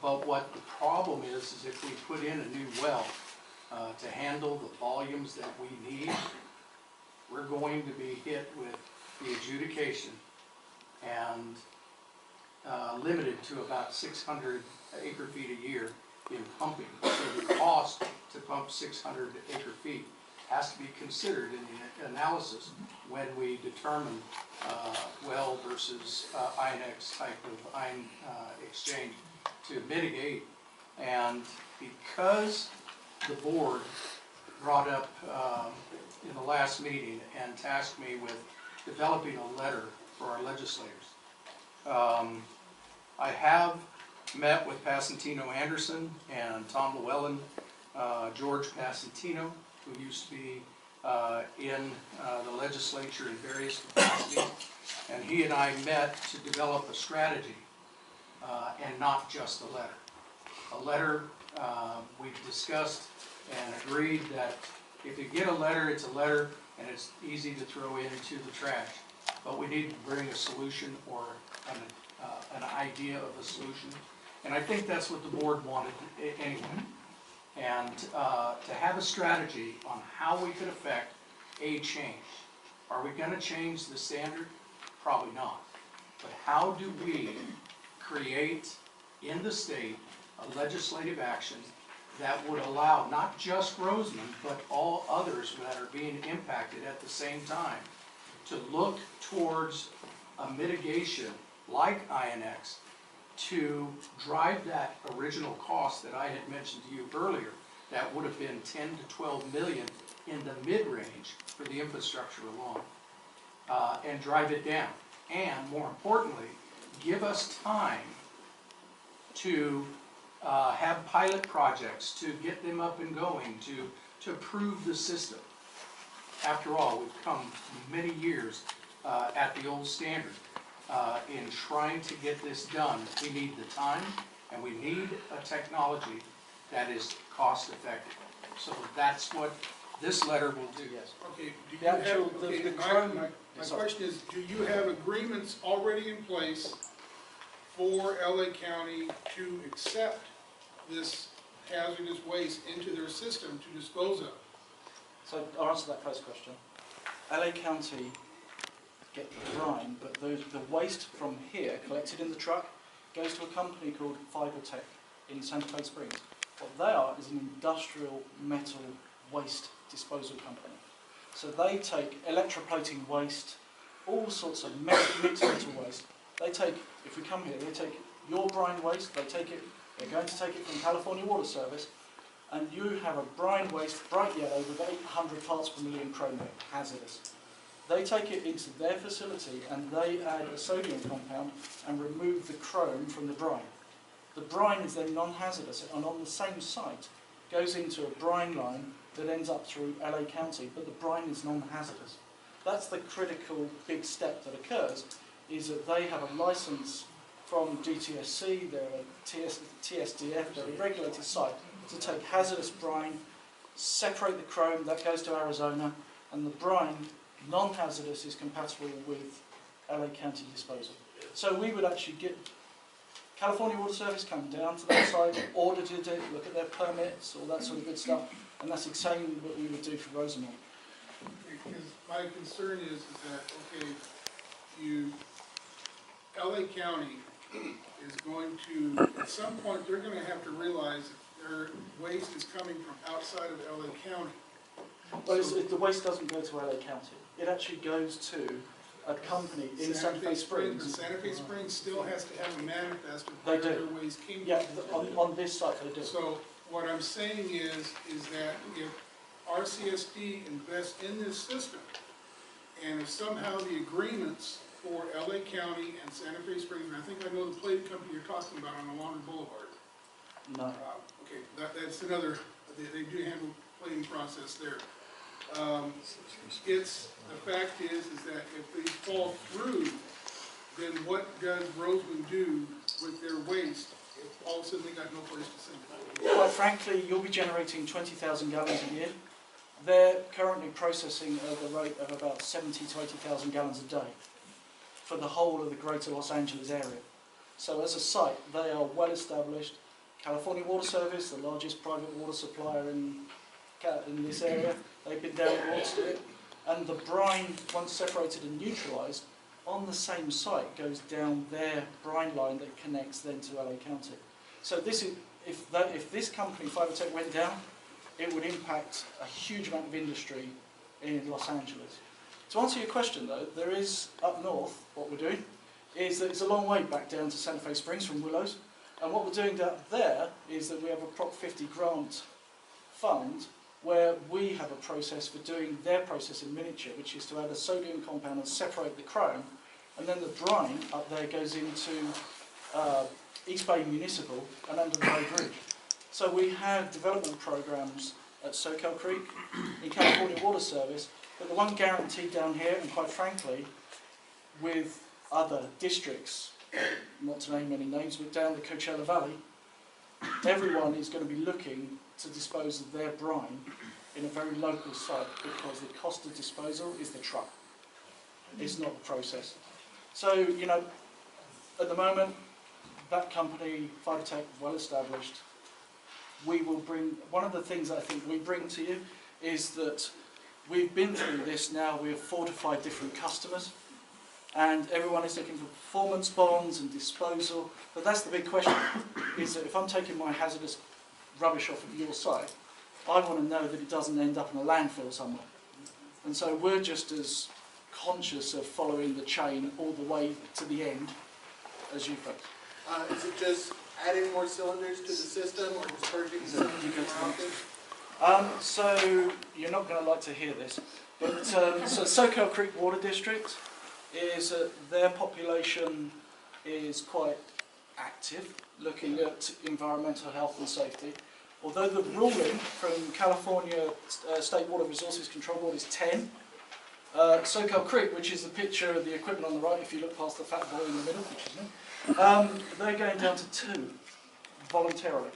But what the problem is if we put in a new well to handle the volumes that we need, we're going to be hit with the adjudication and limited to about 600 acre-feet a year in pumping. So the cost to pump 600 acre-feet has to be considered in the analysis when we determine well versus INX type of ion exchange to mitigate. And because the board brought up in the last meeting and tasked me with developing a letter for our legislators, I have met with Passantino Anderson and Tom Llewellyn, George Passantino, who used to be in the legislature in various capacities, and he and I met to develop a strategy and not just a letter. A letter, we've discussed and agreed that if you get a letter, it's a letter and it's easy to throw into the trash. But we need to bring a solution or an idea of a solution. And I think that's what the board wanted anyway. And to have a strategy on how we could affect a change. Are we going to change the standard? Probably not. But how do we create in the state a legislative action that would allow not just Roseman, but all others that are being impacted at the same time to look towards a mitigation like INX to drive that original cost that I had mentioned to you earlier, that would have been 10 to 12 million in the mid-range for the infrastructure alone, and drive it down. And more importantly, give us time to have pilot projects, to get them up and going, to prove the system. After all, we've come many years at the old standard. In trying to get this done, we need the time and we need a technology that is cost effective. So that's what this letter will do. Yes. Okay, do you have, my question is, do you have agreements already in place for LA County to accept this hazardous waste into their system to dispose of? So I'll answer that first question. LA County get the brine, but the waste from here, collected in the truck, goes to a company called Fibertech in Santa Fe Springs. What they are is an industrial metal waste disposal company. So they take electroplating waste, all sorts of mixed metal waste. They take, if we come here, they take your brine waste, they take it, they're going to take it from California Water Service, and you have a brine waste, bright yellow, with 800 parts per million chromium, hazardous. They take it into their facility and they add a sodium compound and remove the chrome from the brine. The brine is then non-hazardous and on the same site goes into a brine line that ends up through LA County, but the brine is non-hazardous. That's the critical big step that occurs, is that they have a license from GTSC, they're a TSDF, they're a regulated site to take hazardous brine, separate the chrome, that goes to Arizona, and the brine, non-hazardous, is compatible with LA County disposal. So we would actually get California Water Service come down to that site, audited it, look at their permits, all that sort of good stuff, and that's exactly what we would do for Rosamond. Because my concern is that, okay, LA County is going to, at some point, they're going to have to realize that their waste is coming from outside of LA County. Well, the waste doesn't go to LA County. It actually goes to a company in Santa Fe Springs. But Santa Fe Springs still has to have a manifest of They where do. their waste came from. Yeah, on this site they do. So what I'm saying is that if RCSD invests in this system, and if somehow the agreements for LA County and Santa Fe Springs, and I think I know the plating company you're talking about on Alondra Boulevard. No. Okay, that's another, they do handle plating process there. It's, the fact is that if they fall through, then what does Roseman do with their waste if all of a sudden they got no place to send it? Quite frankly, you'll be generating 20,000 gallons a year. They're currently processing at the rate of about 70 to 80,000 gallons a day for the whole of the greater Los Angeles area. So as a site, they are well established. California Water Service, the largest private water supplier in this area, they've been down and audited it. And the brine, once separated and neutralised, on the same site goes down their brine line that connects then to LA County. So this is, if this company, Fibertech, went down, it would impact a huge amount of industry in Los Angeles. To answer your question though, there is up north, what we're doing, is that it's a long way back down to Santa Fe Springs from Willows. And what we're doing down there is that we have a Prop 50 grant fund where we have a process for doing their process in miniature, which is to add a sodium compound and separate the chrome, and then the brine up there goes into East Bay Municipal and under the Bay Bridge. So we have development programs at SoCal Creek, in California Water Service, but the one guaranteed down here, and quite frankly, with other districts, not to name any names, but down the Coachella Valley, everyone is going to be looking to dispose of their brine in a very local site because the cost of disposal is the truck. It's not the process. So, you know, at the moment, that company, Fibertech, well established. We will bring, one of the things I think we bring to you is that we've been through this now, we have 4 to 5 different customers, and everyone is looking for performance bonds and disposal, but that's the big question, is that if I'm taking my hazardous rubbish off of your site, I want to know that it doesn't end up in a landfill somewhere. And so we're just as conscious of following the chain all the way to the end as you folks. Is it just adding more cylinders to the system or just purging some So you're not going to like to hear this, but so SoCal Creek Water District is their population is quite active, looking at environmental health and safety. Although the ruling from California State Water Resources Control Board is 10, SoCal Creek, which is the picture of the equipment on the right, if you look past the fat boy in the middle, which is me, they're going down to 2 voluntarily.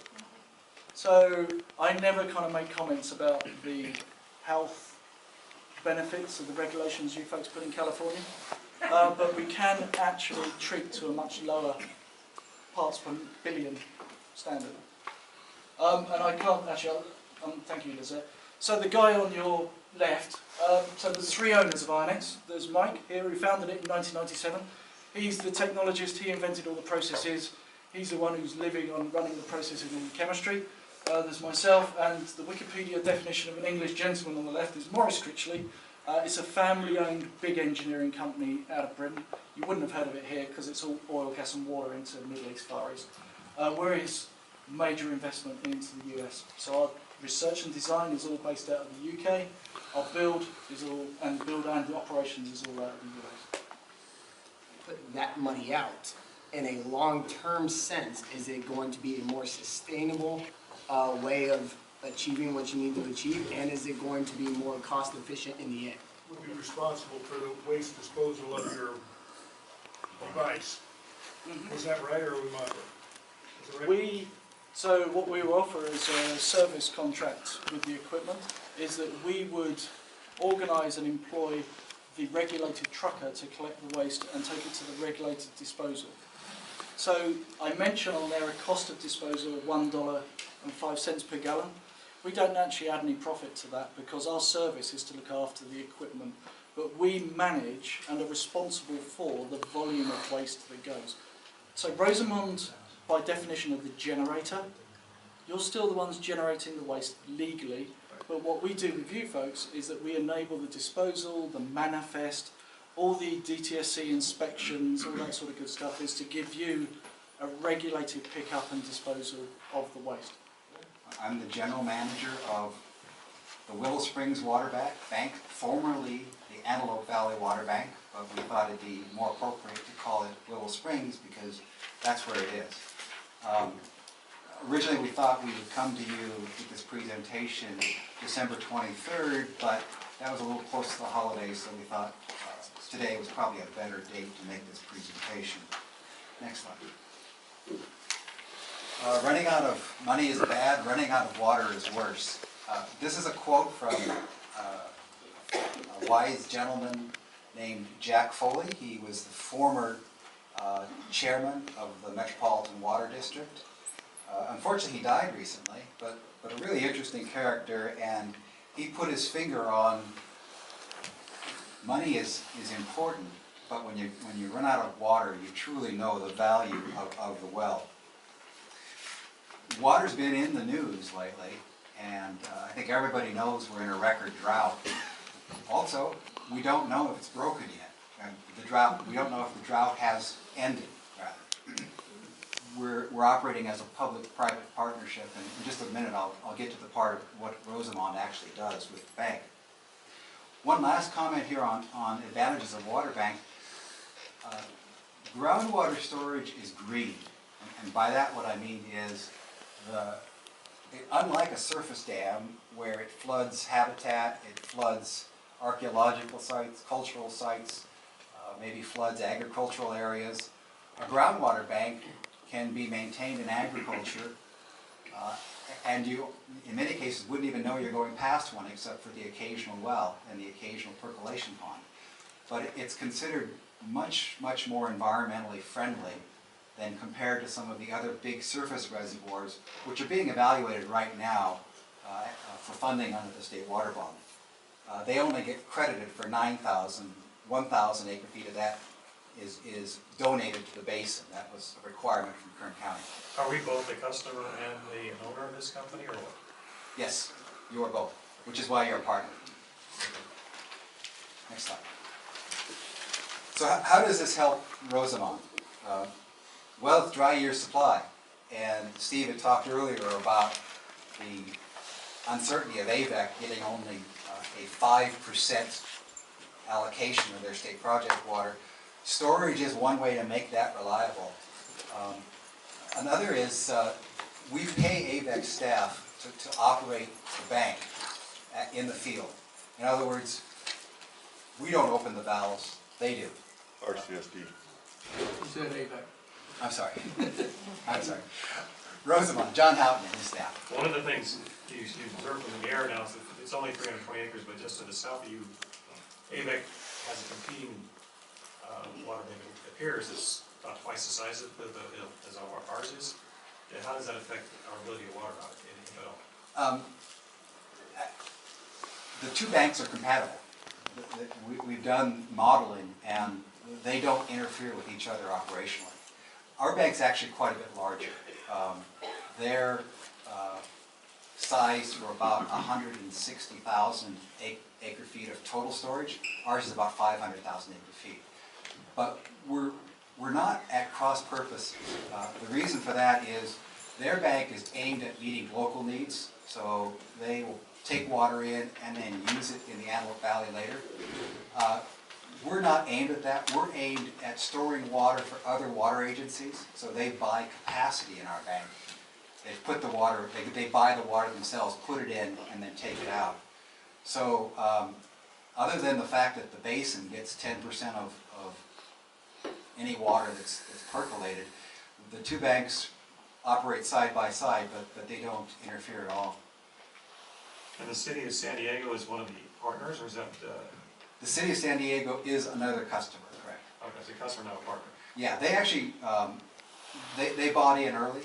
So I never kind of make comments about the health benefits of the regulations you folks put in California, but we can actually treat to a much lower parts per billion standard. And I can't actually, thank you, Lizette. So the guy on your left, so there's 3 owners of Ironex. There's Mike here, who founded it in 1997. He's the technologist, he invented all the processes. He's the one who's living on running the processes in chemistry. There's myself, and the Wikipedia definition of an English gentleman on the left is Maurice Critchley. It's a family-owned big engineering company out of Britain. You wouldn't have heard of it here because it's all oil, gas and water into the Middle East, Far East. Whereas major investment into the US. So our research and design is all based out of the UK. Our build is all, and the operations is all out of the US. put that money out in a long-term sense? Is it going to be a more sustainable way of achieving what you need to achieve, and is it going to be more cost efficient in the end? Would be responsible for the waste disposal of your device. Is that right, or are we not? Is it right? So what we will offer is a service contract with the equipment, is that we would organise and employ the regulated trucker to collect the waste and take it to the regulated disposal. So I mentioned on there a cost of disposal of $1.05 per gallon. We don't actually add any profit to that because our service is to look after the equipment, but we manage and are responsible for the volume of waste that goes. So Rosamond, by definition of the generator, you're still the ones generating the waste legally, but what we do with you folks is that we enable the disposal, the manifest, all the DTSC inspections, all that sort of good stuff, is to give you a regulated pickup and disposal of the waste. I'm the general manager of the Willow Springs Water Bank, formerly the Antelope Valley Water Bank, but we thought it'd be more appropriate to call it Willow Springs because that's where it is. Originally, we thought we would come to you with this presentation December 23rd, but that was a little close to the holidays, so we thought today was probably a better date to make this presentation. Next slide. Running out of money is bad, running out of water is worse. This is a quote from a wise gentleman named Jack Foley. He was the former chairman of the Metropolitan Water District. Unfortunately, he died recently, but a really interesting character, and he put his finger on money is important, but when you run out of water, you truly know the value of the well. Water's been in the news lately, and I think everybody knows we're in a record drought. Also, we don't know if it's broken yet. And we don't know if the drought has ended, rather. We're operating as a public-private partnership, and in just a minute I'll get to the part of what Rosamond actually does with the bank. One last comment here on advantages of water bank. Groundwater storage is green, and by that what I mean is unlike a surface dam where it floods habitat, it floods archaeological sites, cultural sites, maybe floods agricultural areas, a groundwater bank can be maintained in agriculture, and you, in many cases, wouldn't even know you're going past one except for the occasional well and the occasional percolation pond. But it's considered much, much more environmentally friendly than compared to some of the other big surface reservoirs, which are being evaluated right now for funding under the state water bond. They only get credited for 1,000 acre feet of that is donated to the basin. That was a requirement from Kern County. Are we both the customer and the owner of this company, or what? Yes, you are both, which is why you're a partner. Next slide. So how does this help Rosamond? Well, it's dry year supply, and Steve had talked earlier about the uncertainty of AVEC getting only a 5% allocation of their state project water. Storage is one way to make that reliable. Another is we pay AVEC staff to operate the bank in the field. In other words, we don't open the valves, they do. RCSD. You said AVEC. I'm sorry. I'm sorry. Rosamond, John Houghton and his staff. One of the things you observe from the air now is that it's only 320 acres, but just to the south of you, AVEC has a competing water bank. It appears it's about twice the size as ours is. And how does that affect our ability to water out, if at all? The two banks are compatible. We've done modeling, and they don't interfere with each other operationally. Our bank's actually quite a bit larger. Their size for about 160,000 acre feet of total storage. Ours is about 500,000 acre feet. But we're not at cross purpose. The reason for that is their bank is aimed at meeting local needs, so they will take water in and then use it in the Antelope Valley later. We're not aimed at that. We're aimed at storing water for other water agencies, so they buy capacity in our bank. They put the water, they buy the water themselves, put it in, and then take it out. So other than the fact that the basin gets 10% of any water that's percolated, the two banks operate side by side, but they don't interfere at all. And the city of San Diego is one of the partners, or is that? The city of San Diego is another customer, correct? Okay, it's a customer, not a partner. Yeah, they actually, they bought in early,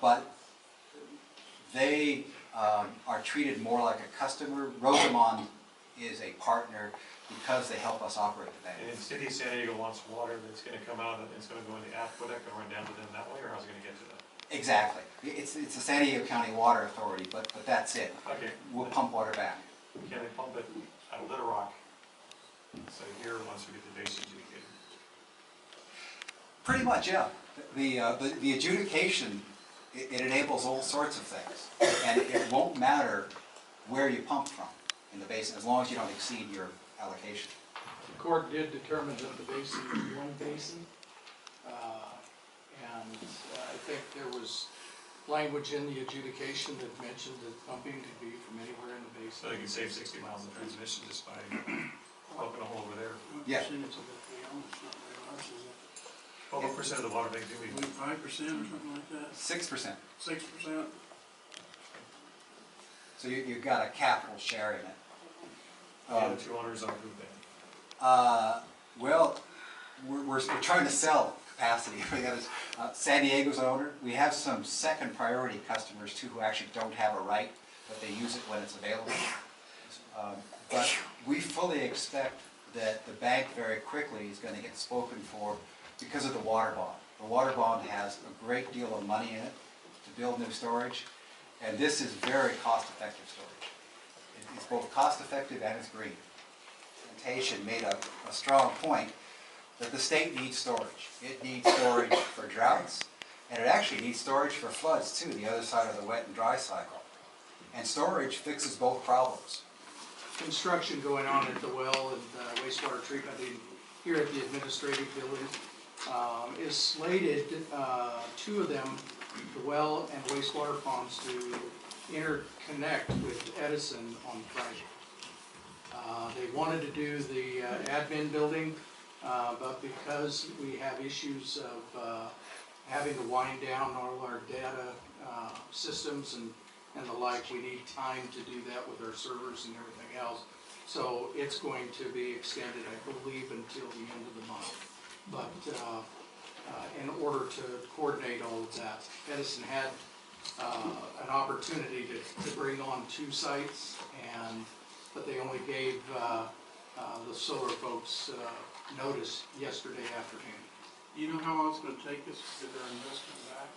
but they are treated more like a customer. Rosamond is a partner because they help us operate the bank. And the city of San Diego wants water that's going to come out and it's going to go in the aqueduct and run down to them that way, or how's it going to get to them? Exactly. It's the San Diego County Water Authority, but that's it. Okay. We'll pump water back. Can they pump it out of Little Rock? So here, once we get the basin adjudicated. Pretty much, yeah. The adjudication, it enables all sorts of things. And it won't matter where you pump from in the basin, as long as you don't exceed your allocation. The court did determine that the basin was one basin. And I think there was language in the adjudication that mentioned that pumping could be from anywhere in the basin. So you can save 60 miles of transmission just by pumping a hole over there. Yeah. What percent of the water bank do we? 5% or something like that? 6%. 6%? So you've got a capital share in it. And the two owners are who then? Well, we're trying to sell capacity. San Diego's an owner. We have some second priority customers too who actually don't have a right, but they use it when it's available. But we fully expect that the bank very quickly is going to get spoken for because of the water bond. The water bond has a great deal of money in it to build new storage, and this is very cost-effective storage. It's both cost-effective and it's green. Plantation made a strong point that the state needs storage. It needs storage for droughts, and it actually needs storage for floods too, the other side of the wet and dry cycle. And storage fixes both problems. Construction going on at the well and wastewater treatment here at the administrative building is slated, two of them, the well and wastewater ponds, to interconnect with Edison on Friday. They wanted to do the admin building, but because we have issues of having to wind down all our data systems and the like, we need time to do that with our servers and everything else. So it's going to be extended, I believe, until the end of the month. But in order to coordinate all of that, Edison had an opportunity to bring on 2 sites, but they only gave the solar folks notice yesterday afternoon. Do you know how long it's going to take us to get our investment back?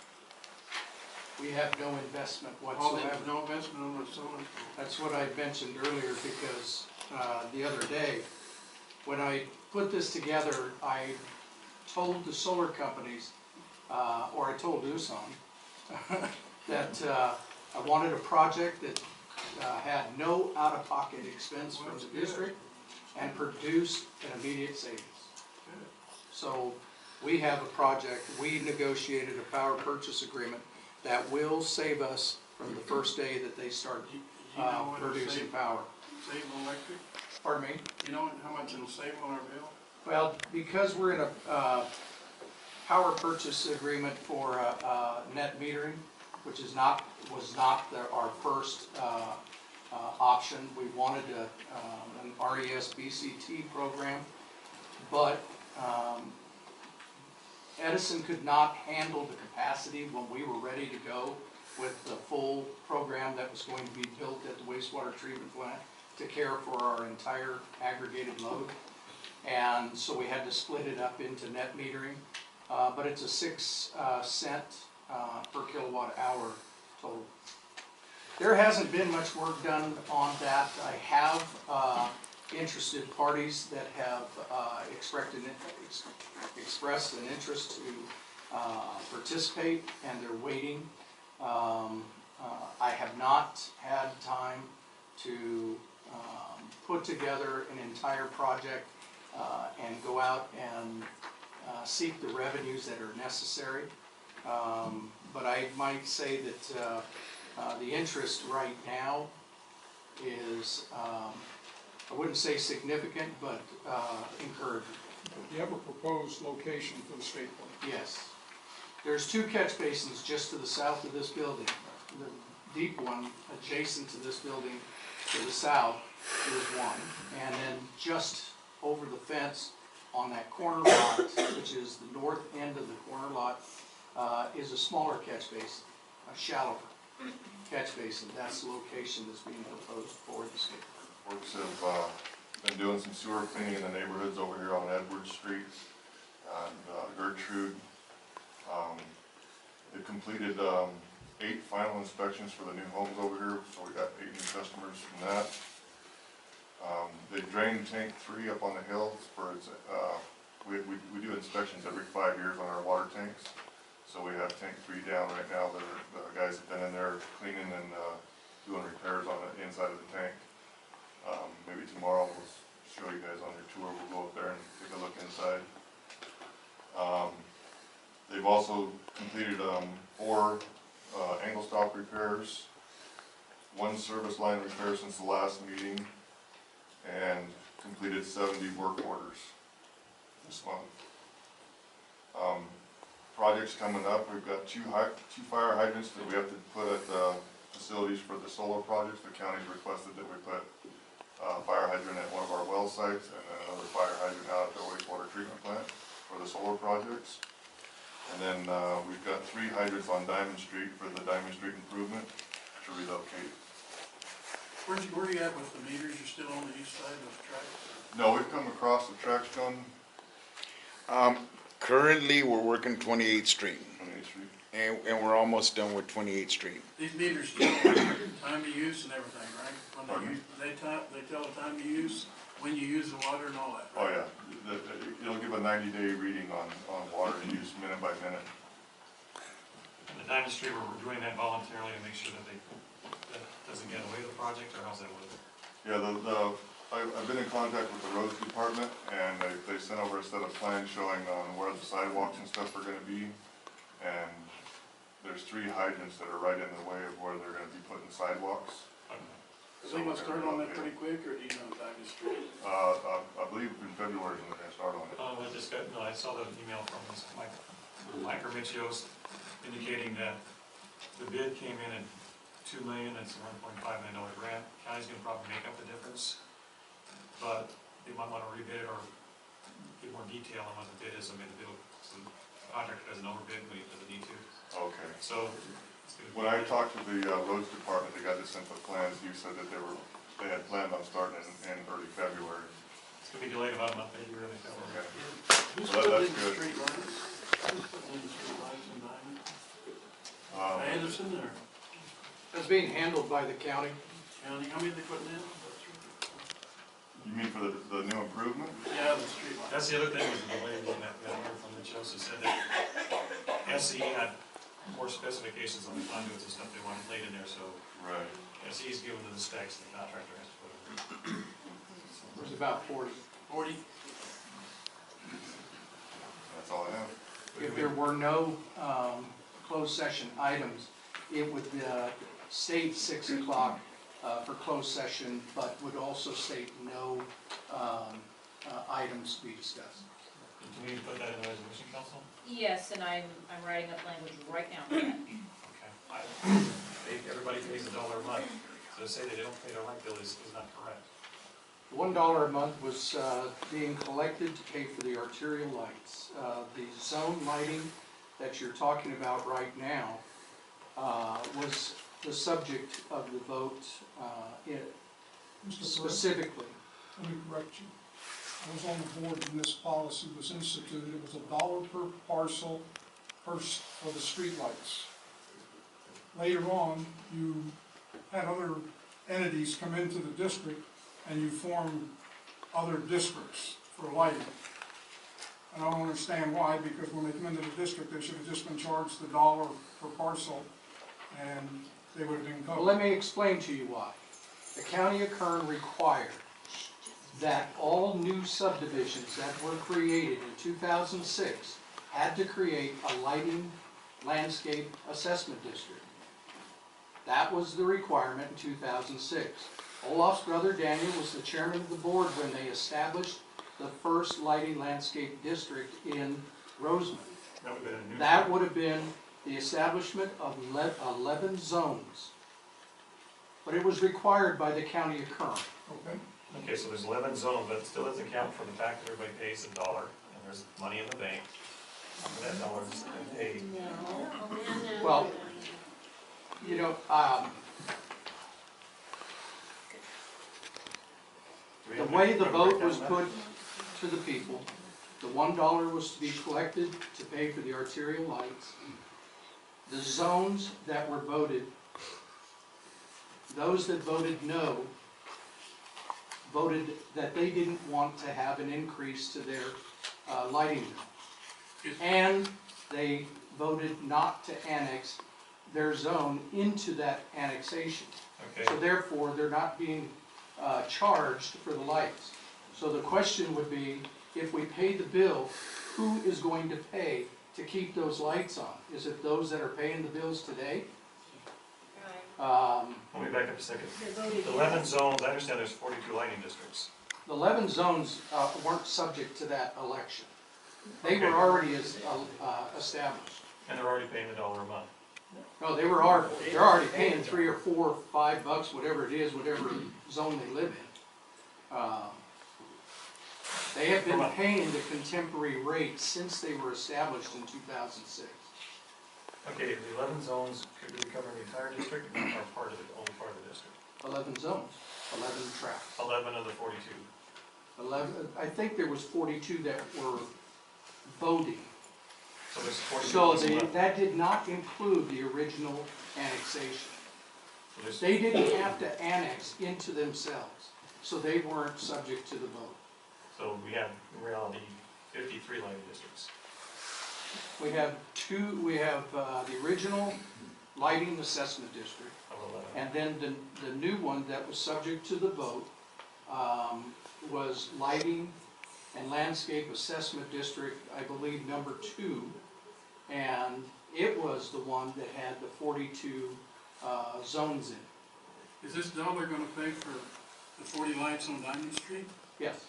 We have no investment Oh, whatsoever. they have no investment on the solar? That's what I mentioned earlier, because the other day, when I put this together, I told the solar companies, or I told Uson, that I wanted a project that had no out-of-pocket expense from the district and produced an immediate savings. So we have a project, we negotiated a power purchase agreement that will save us from the first day that they start producing power. Save electric? Pardon me? You know how much it'll save on our bill? Well, because we're in a power purchase agreement for net metering, which was not our first option. We wanted an RES-BCT program, but Edison could not handle the capacity when we were ready to go with the full program that was going to be built at the wastewater treatment plant to care for our entire aggregated load. And so we had to split it up into net metering, but it's a 6 cent per kilowatt hour total. There hasn't been much work done on that. I have interested parties that have expressed an interest to participate, and they're waiting. I have not had time to put together an entire project and go out and seek the revenues that are necessary. But I might say that the interest right now is, I wouldn't say significant, but encouraging. Do you have a proposed location for the state park? Yes. There's 2 catch basins just to the south of this building. The deep one adjacent to this building to the south is one. And then just over the fence on that corner lot, which is the north end of the corner lot, is a smaller catch basin, a shallower catch basin. That's the location that's being proposed for the state. Works have been doing some sewer cleaning in the neighborhoods over here on Edward Street and Gertrude. They completed 8 final inspections for the new homes over here, so we got 8 new customers from that. They drained tank 3 up on the hill for its, we do inspections every 5 years on our water tanks. So we have tank 3 down right now. The guys have been in there cleaning and doing repairs on the inside of the tank. Maybe tomorrow we'll show you guys on your tour, we'll go up there and take a look inside. They've also completed 4 angle stop repairs, 1 service line repair since the last meeting, and completed 70 work orders this month. Projects coming up, we've got 2 fire hydrants that we have to put at facilities for the solar projects. The county's requested that we put a fire hydrant at one of our well sites and then another fire hydrant out at the wastewater treatment plant for the solar projects. And then we've got 3 hydrants on Diamond Street for the Diamond Street improvement to relocate. Where are you at with the meters? You're still on the east side of the track? No, we've come across the track stone. Currently, we're working 28th Street, 28th Street. and we're almost done with 28th Street. These meters still time of use and everything, right? When they tell the time of use, when you use the water and all that. Oh yeah, it'll give a 90-day reading on water use minute by minute. And the Diamond Street, we're doing that voluntarily to make sure that that doesn't get away with the project, or how's that work? Yeah, I've been in contact with the roads department, and they sent over a set of plans showing where the sidewalks and stuff are gonna be. And there's 3 hydrants that are right in the way of where they're gonna be putting sidewalks. So they gonna start on that pretty quick, or do you know time is straight? I believe in February when they're gonna start on it. I saw the email from Mike Mitigation indicating that the bid came in at $2 million, that's a $1.5 million grant. County's gonna probably make up the difference, but they might wanna rebid it or give more detail on what the bid is. I mean, the contractor doesn't overbid, but he doesn't need to. Okay. So, when I talked to the roads department, the guy that sent the plans, he said that they had planned on starting in early February. It's gonna be delayed about a month, maybe really. Okay. Who's So putting that's in the good. street lights? Who's putting in the street lights in Diamond? Anderson or That's being handled by the county. county? How many are they putting in? You mean for the new improvement? Yeah, the street lights. That's the other thing, was the delay in that we got here from the Chelsea said that SE had more specifications on the conduits and stuff they wanted laid in there, so Right. SE's given them the specs, the contractor has to put them. There's about 40. 40? That's all I have. If there were no closed session items, it would state 6 o'clock for closed session, but would also state no items to be discussed. Can we put that in the resolution, council? Yes, and I'm writing up language right now for that. Okay. Everybody pays $1 a month, so to say they don't pay their light bill is not correct. $1 a month was being collected to pay for the arterial lights. The zone lighting that you're talking about right now was the subject of the vote specifically. Let me correct you. I was on the board when this policy was instituted. It was $1 per parcel for the streetlights. Later on, you had other entities come into the district and you formed other districts for lighting. And I don't understand why, because when they come into the district, they should have just been charged $1 per parcel and they would have been covered. Well, let me explain to you why. The county of Kern required that all new subdivisions that were created in 2006 had to create a lighting landscape assessment district. That was the requirement in 2006. Olaf's brother Daniel was the chairman of the board when they established the first lighting landscape district in Roseman. That would have been the establishment of 11 zones. But it was required by the county of Kern. Okay. Okay, so there's 11 zones, but it still doesn't account for the fact that everybody pays $1, and there's money in the bank. That $1 is paid. Well, you know, the way the vote was put to the people, the $1 was to be collected to pay for the arterial lights. The zones that were voted, those that voted no, voted that they didn't want to have an increase to their lighting bill. And they voted not to annex their zone into that annexation. Okay. So therefore, they're not being charged for the lights. So the question would be, if we pay the bill, who is going to pay to keep those lights on? Is it those that are paying the bills today? Let me back up a second. The 11 zones, I understand there's 42 lighting districts. The 11 zones weren't subject to that election. They Okay. were already established. And they're already paying the $1 a month. No, they're already paying $3 or $4 or $5, whatever it is, whatever zone they live in. They have been paying the contemporary rate since they were established in 2006. Okay, the 11 zones, could we cover the entire district or part of it, only part of the district? 11 zones, 11 tracks. 11 of the 42. 11, I think there was 42 that were voting. So there's 42. So that did not include the original annexation. They didn't have to annex into themselves, so they weren't subject to the vote. So we have, in reality, 53 lighting districts. We have the original lighting assessment district, Of 11. and then the new one that was subject to the vote was lighting and landscape assessment district, I believe, number 2, and it was the one that had the 42 zones in it. Is this dollar gonna pay for the 40 lights on Diamond Street? Yes,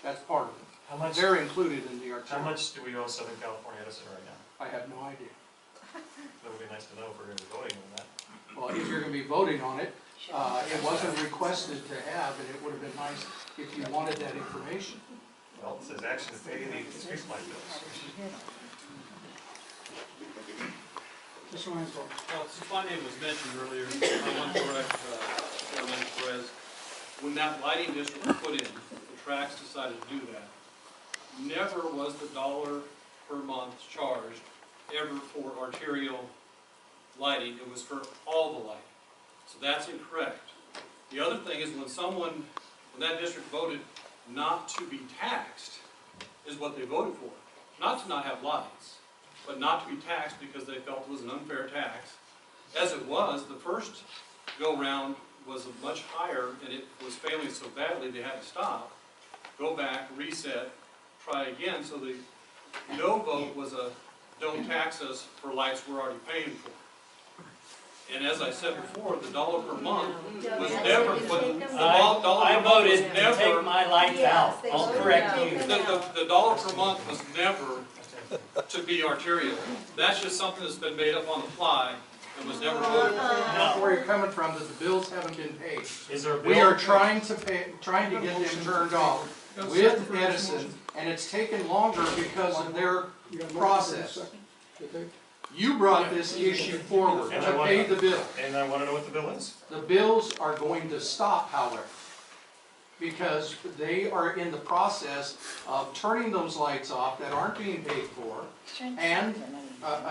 that's part of it. How much? They're included in the How arterial. much do we owe Southern California Edison right now? I have no idea. That would be nice to know if we're going to be voting on that. Well, if you're gonna be voting on it, it wasn't requested to have, and it would have been nice if you wanted that information. Well, it says action to pay the street light bills. Mr. Lansdorf. Well, since my name was mentioned earlier, I want to correct Chairman Perez. When that lighting district was put in, the tracks decided to do that. Never was the dollar per month charged ever for arterial lighting. It was for all the lighting. So that's incorrect. The other thing is when that district voted not to be taxed, is what they voted for. Not to not have lights, but not to be taxed because they felt it was an unfair tax. As it was, the first go-round was much higher, and it was failing so badly they had to stop, go back, reset, try again. So the no vote was a don't tax us for lights we're already paying for. And as I said before, the dollar per month was never, I voted to take my lights out. I'll correct you. The dollar per month was never to be arterial. That's just something that's been made up on the fly and was never voted. That's where you're coming from, that the bills haven't been paid. Is there a bill? We are trying to get them turned off with Edison, and it's taken longer because of their process. You brought this issue forward And to I pay want- the bill. And I want to know what the bill is. The bills are going to stop, however, because they are in the process of turning those lights off that aren't being paid for, and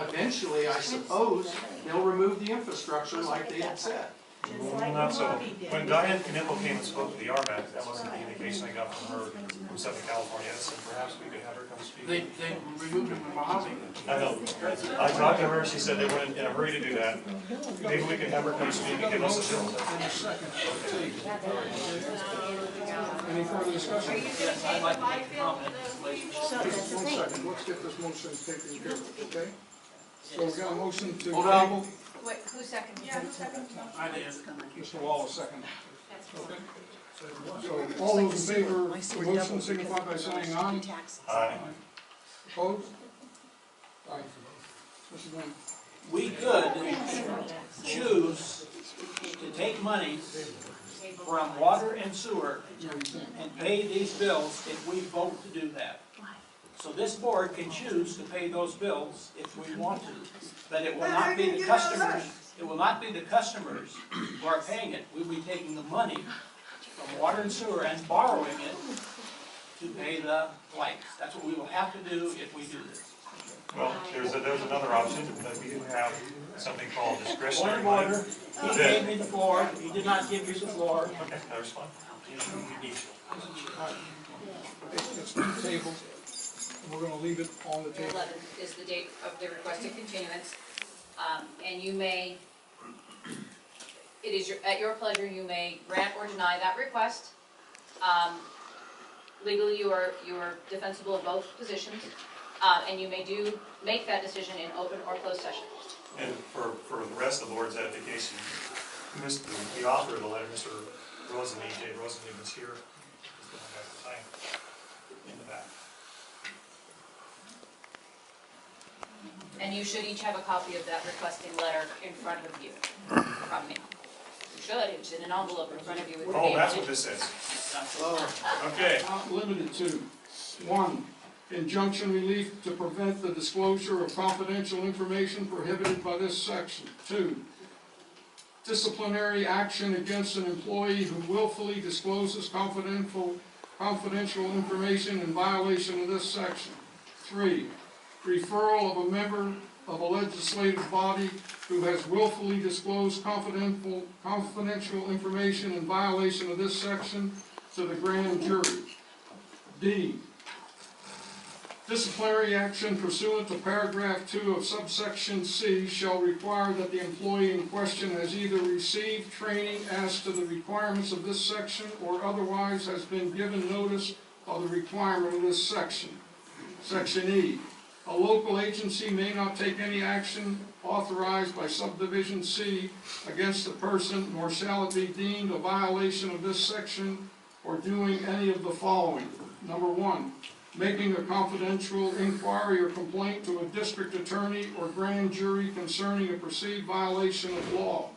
eventually, I suppose, they'll remove the infrastructure like they had said. Not so. When Diane Knipple came and spoke to the RMAC, that wasn't the indication I got from her from Southern California Edison. Perhaps we could have her come speak. They removed them from Mojave. I know. I talked to her, she said they weren't in a hurry to do that. Maybe we could have her come speak and give us a bill. Any further discussion? Yes, I'd like to make a comment. So that's the One thing. second, let's get this motion taken care of, okay? So we got a motion to Hold on. table. Wait, who seconded? Yeah, who seconded? I did. Mr. Wallace, second. Okay. So all those in favor of the motion signify by saying aye. Aye. Opposed? Aye. Mr. Green. We could choose to take money from water and sewer and pay these bills if we vote to do that. So this board can choose to pay those bills if we want to, but it will not be the customers, who are paying it. We'll be taking the money from water and sewer and borrowing it to pay the lights. That's what we will have to do if we do this. Well, there's another option, that we do have something called Point discretionary of money. order, he gave me the floor, he did not give you the floor. Okay, that was fine. It's been tabled. We're gonna leave it on the table. 11 is the date of the requested continuance. And you may, it is at your pleasure, you may grant or deny that request. Legally, you are defensible of both positions, and you may make that decision in open or closed session. And for the rest of the board's edification, the author of the letter, Mr. Rosenmead, Dave Rosenmead, was here. He's the one at the time, in the back. And you should each have a copy of that requesting letter in front of you from me. You should, it's in an envelope in front of you with the Oh, name that's on what it. this says. Okay. Not limited to, 1, injunction relief to prevent the disclosure of confidential information prohibited by this section. 2, disciplinary action against an employee who willfully discloses confidential information in violation of this section. 3, referral of a member of a legislative body who has willfully disclosed confidential information in violation of this section to the grand jury. D, disciplinary action pursuant to paragraph 2 of subsection C shall require that the employee in question has either received training as to the requirements of this section or otherwise has been given notice of the requirement of this section. Section E, a local agency may not take any action authorized by subdivision C against a person, nor shall it be deemed a violation of this section or doing any of the following. Number 1, making a confidential inquiry or complaint to a district attorney or grand jury concerning a perceived violation of law,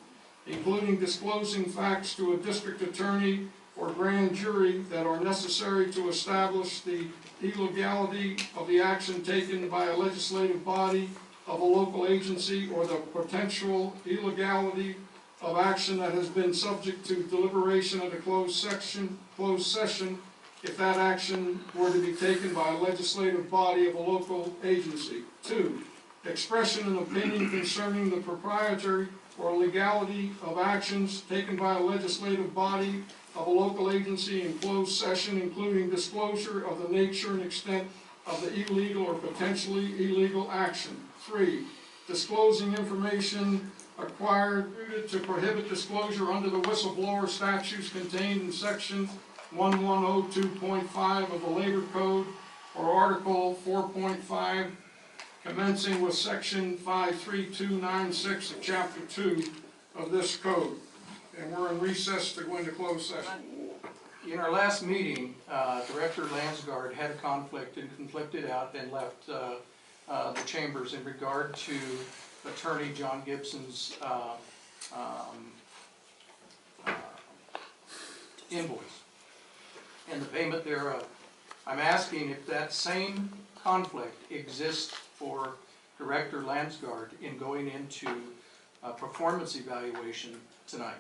including disclosing facts to a district attorney or grand jury that are necessary to establish the illegality of the action taken by a legislative body of a local agency or the potential illegality of action that has been subject to deliberation at a closed session if that action were to be taken by a legislative body of a local agency. 2, expression and opinion concerning the propriety or legality of actions taken by a legislative body of a local agency in closed session, including disclosure of the nature and extent of the illegal or potentially illegal action. 3, disclosing information acquired to prohibit disclosure under the whistleblower statutes contained in section 1102.5 of the Labor Code or Article 4.5 commencing with section 53296 of chapter 2 of this code. And we're in recess to go into closed session. In our last meeting, Director Landsgaard had a conflict and conflicted out and left the chambers in regard to Attorney John Gibson's invoice and the payment thereof. I'm asking if that same conflict exists for Director Landsgaard in going into a performance evaluation tonight.